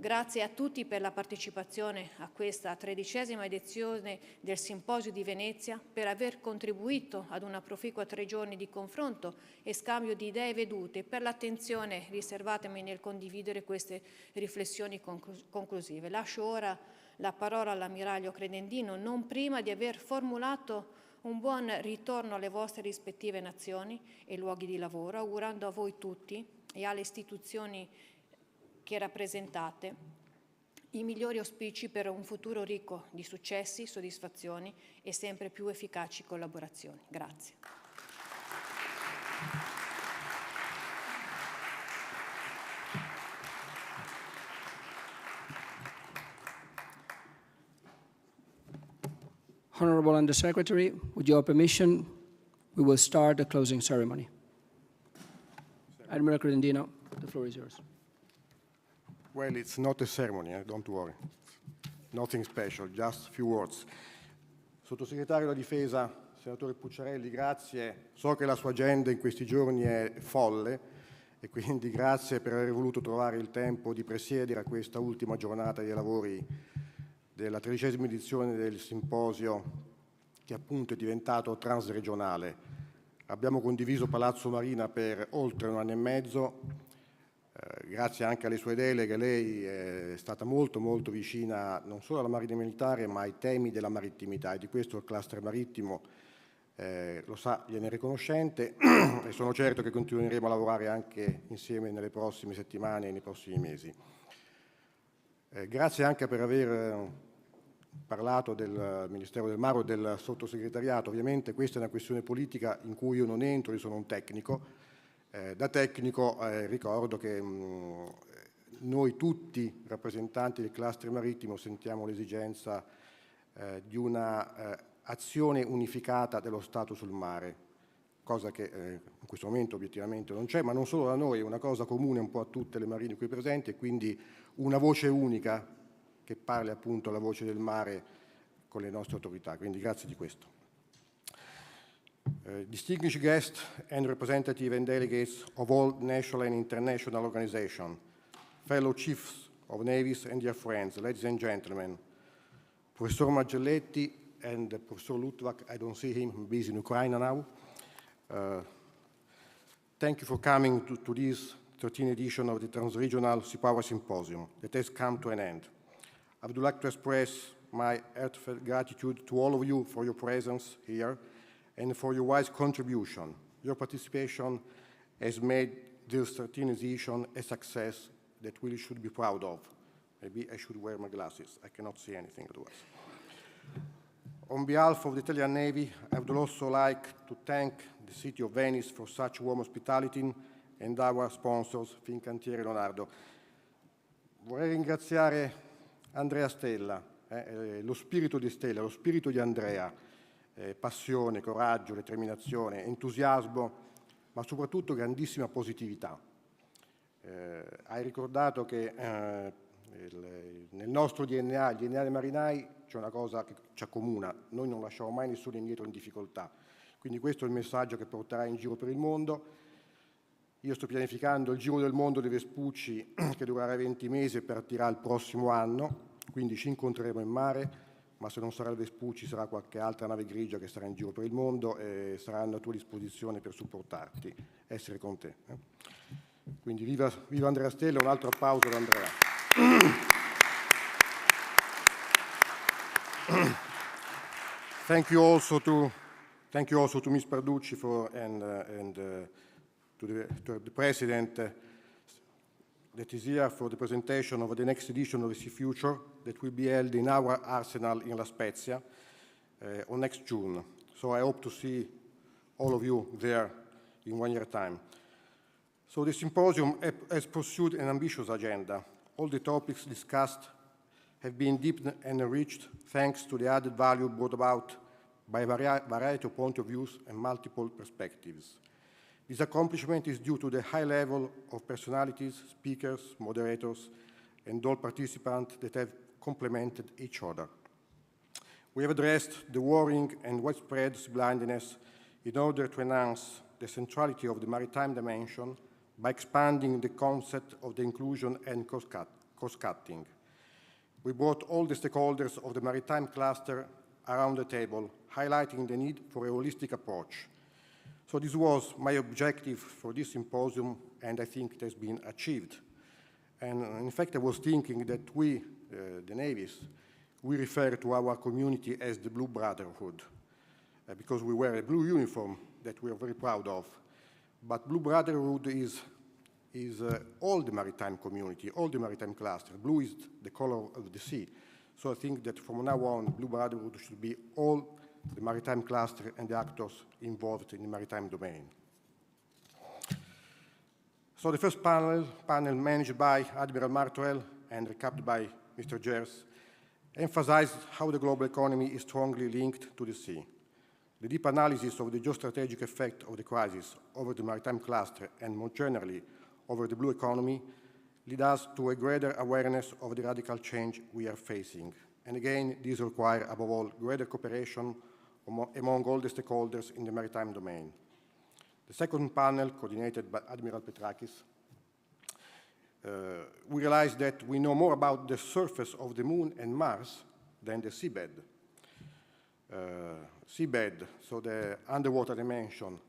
Grazie a tutti per la partecipazione a questa 13ª edizione del Simposio di Venezia, per aver contribuito ad una proficua 3 giorni di confronto e scambio di idee e vedute, e per l'attenzione riservatemi nel condividere queste riflessioni conclusive. Lascio ora la parola all'ammiraglio Credendino, non prima di aver formulato un buon ritorno alle vostre rispettive nazioni e luoghi di lavoro, augurando a voi tutti e alle istituzioni che rappresentate i migliori auspici per un futuro ricco di successi, soddisfazioni e sempre più efficaci collaborazioni. Grazie. Honorable Undersecretary, with your permission, we will start the closing ceremony. Admiral Credendino, the floor is yours. Well, it's not a ceremony, don't worry. Nothing special, just a few words. Sottosegretario della Difesa, senatore Pucciarelli, grazie. So che la sua agenda in questi giorni è folle e quindi grazie per aver voluto trovare il tempo di presiedere a questa ultima giornata dei lavori della 13ª edizione del simposio che appunto è diventato transregionale. Abbiamo condiviso Palazzo Marina per oltre 1 anno e mezzo. Grazie anche alle sue deleghe, lei è stata molto vicina non solo alla Marina Militare ma ai temi della marittimità, e di questo il cluster marittimo lo sa, gliene è riconoscente e sono certo che continueremo a lavorare anche insieme nelle prossime settimane e nei prossimi mesi. Grazie anche per aver parlato del Ministero del Mare o del sottosegretariato. Ovviamente questa è una questione politica in cui io non entro, io sono un tecnico. Da tecnico ricordo che noi tutti rappresentanti del cluster marittimo sentiamo l'esigenza di una azione unificata dello Stato sul mare, cosa che in questo momento obiettivamente non c'è, ma non solo da noi, è una cosa comune un po' a tutte le marine qui presenti, e quindi una voce unica che parli appunto la voce del mare con le nostre autorità, quindi grazie di questo. Distinguished guests and representatives and delegates of all national and international organizations, fellow chiefs of navies and dear friends, ladies and gentlemen, Professor Magelletti and Professor Lutvak, I don't see him, busy in Ukraine now. Thank you for coming to this 13th edition of the Transregional Sea Power Symposium that has come to an end. I would like to express my heartfelt gratitude to all of you for your presence here and for your wise contribution. Your participation has made this 13th edition a success that we should be proud of. Maybe I should wear my glasses. I cannot see anything otherwise. On behalf of the Italian Navy, I would also like to thank the City of Venice for such warm hospitality and our sponsors, Fincantieri Leonardo. Vorrei ringraziare Andrea Stella, lo spirito di Stella, lo spirito di Andrea, passione, coraggio, determinazione, entusiasmo, ma soprattutto grandissima positività. Hai ricordato che nel nostro DNA, il DNA dei marinai, c'è una cosa che ci accomuna: noi non lasciamo mai nessuno indietro in difficoltà. Quindi questo è il messaggio che porterà in giro per il mondo. Io sto pianificando il giro del mondo dei Vespucci che durerà 20 mesi e partirà il prossimo anno, quindi ci incontreremo in mare, ma se non sarà il Vespucci sarà qualche altra nave grigia che sarà in giro per il mondo e saranno a tua disposizione per supportarti, essere con te. Quindi viva Andrea Stella, un altro applauso ad Andrea. Thank you also to Ms. Parducci and to the President that is here for the presentation of the next edition of the Sea Future that will be held in our arsenal in La Spezia on next June. So I hope to see all of you there in 1 year time. So the symposium has pursued an ambitious agenda. All the topics discussed have been deepened and enriched thanks to the added value brought about by a variety of point of views and multiple perspectives. This accomplishment is due to the high level of personalities, speakers, moderators, and all participants that have complemented each other. We have addressed the worrying and widespread blindness in order to enhance the centrality of the maritime dimension by expanding the concept of the inclusion and cost-cutting. We brought all the stakeholders of the maritime cluster around the table, highlighting the need for a holistic approach. So this was my objective for this symposium, and I think it has been achieved. And in fact, I was thinking that we, the navies, we refer to our community as the Blue Brotherhood, because we wear a blue uniform that we are very proud of. But Blue Brotherhood is all the maritime community, all the maritime cluster. Blue is the color of the sea. So I think that from now on, Blue Brotherhood should be all the maritime cluster and the actors involved in the maritime domain. So the first panel managed by Admiral Martwell and recapped by Mr. Gers, emphasized how the global economy is strongly linked to the sea. The deep analysis of the geostrategic effect of the crisis over the maritime cluster and more generally over the blue economy lead us to a greater awareness of the radical change we are facing. And again, this requires, above all, greater cooperation among all the stakeholders in the maritime domain. The second panel, coordinated by Admiral Petrakis, we realized that we know more about the surface of the Moon and Mars than the seabed. Seabed, so the underwater dimension,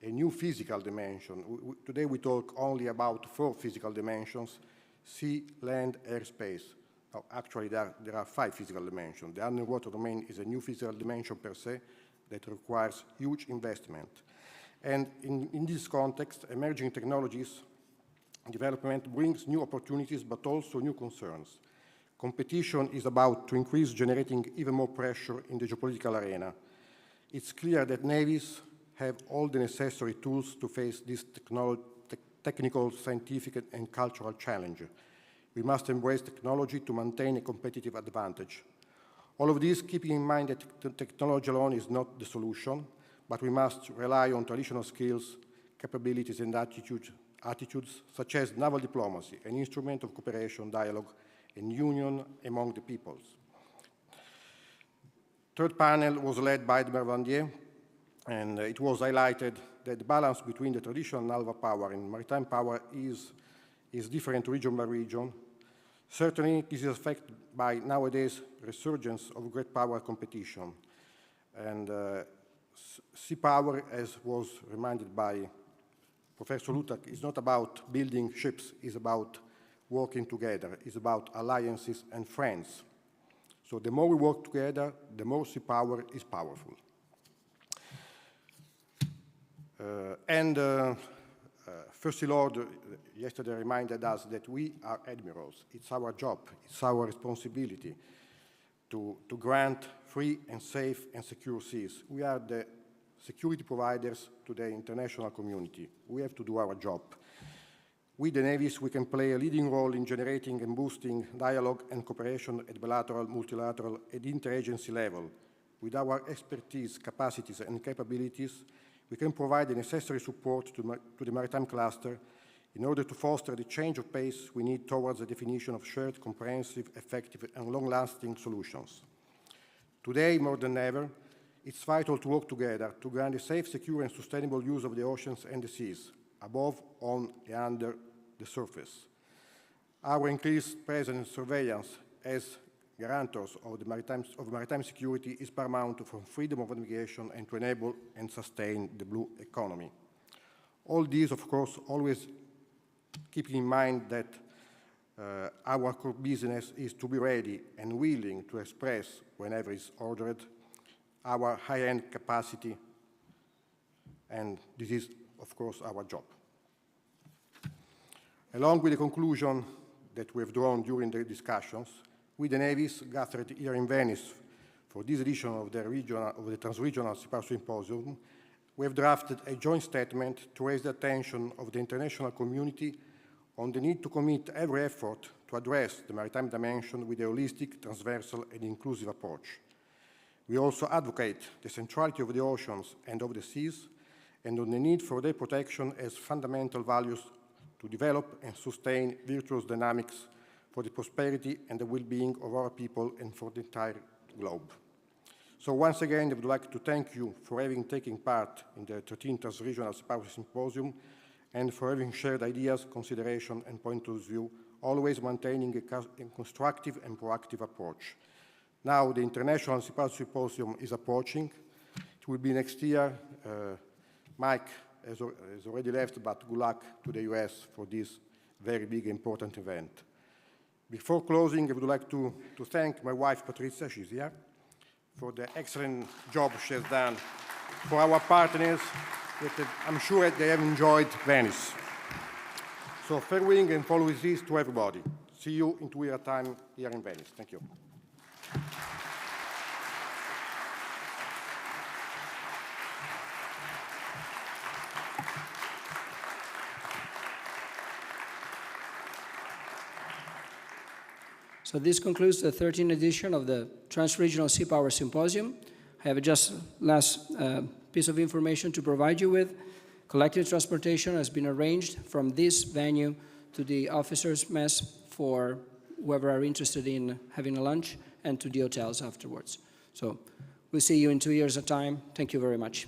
a new physical dimension. Today we talk only about 4 physical dimensions: sea, land, air, space. Now, actually, there are 5 physical dimensions. The underwater domain is a new physical dimension per se that requires huge investment. And in this context, emerging technologies development brings new opportunities, but also new concerns. Competition is about to increase, generating even more pressure in the geopolitical arena. It's clear that navies have all the necessary tools to face this technical, scientific, and cultural challenge. We must embrace technology to maintain a competitive advantage. All of this, keeping in mind that technology alone is not the solution, but we must rely on traditional skills, capabilities, and attitudes such as naval diplomacy, an instrument of cooperation, dialogue, and union among the peoples. Third panel was led by Edmond Vandier, and it was highlighted that the balance between the traditional naval power and maritime power is different region by region. Certainly, this is affected by nowadays resurgence of great power competition. And sea power, as was reminded by Professor Lutak, is not about building ships, it's about working together, it's about alliances and friends. So the more we work together, the more sea power is powerful. First Sea Lord yesterday reminded us that we are admirals. It's our job, it's our responsibility to grant free and safe and secure seas. We are the security providers to the international community. We have to do our job. We, the navies, we can play a leading role in generating and boosting dialogue and cooperation at bilateral, multilateral, and interagency level. With our expertise, capacities, and capabilities, we can provide the necessary support to the maritime cluster in order to foster the change of pace we need towards the definition of shared, comprehensive, effective, and long-lasting solutions. Today, more than ever, it's vital to work together to grant a safe, secure, and sustainable use of the oceans and the seas, above, on, and under the surface. Our increased presence and surveillance as guarantors of maritime security is paramount for freedom of navigation and to enable and sustain the blue economy. All these, of course, always keeping in mind that our core business is to be ready and willing to express, whenever it's ordered, our high-end capacity, and this is, of course, our job. Along with the conclusion that we have drawn during the discussions, we, the navies, gathered here in Venice for this edition of the Transregional Sea Power Symposium, we have drafted a joint statement to raise the attention of the international community on the need to commit every effort to address the maritime dimension with a holistic, transversal, and inclusive approach. We also advocate the centrality of the oceans and of the seas, and on the need for their protection as fundamental values to develop and sustain virtuous dynamics for the prosperity and the well-being of our people and for the entire globe. So once again, I would like to thank you for having taken part in the 13th Transregional Sea Power Symposium and for having shared ideas, consideration, and point of view, always maintaining a constructive and proactive approach. Now the International Sea Power Symposium is approaching. It will be next year. Mike has already left, but good luck to the US for this very big, important event. Before closing, I would like to thank my wife, Patrizia, she's here, for the excellent job she has done for our partners, that I'm sure they have enjoyed Venice. So farewell and follow this to everybody. See you in 2 years' time here in Venice. Thank you. So this concludes the 13th edition of the Transregional Sea Power Symposium. I have just last piece of information to provide you with. Collective transportation has been arranged from this venue to the officers' mess for whoever are interested in having a lunch, and to the hotels afterwards. So we'll see you in 2 years' time. Thank you very much.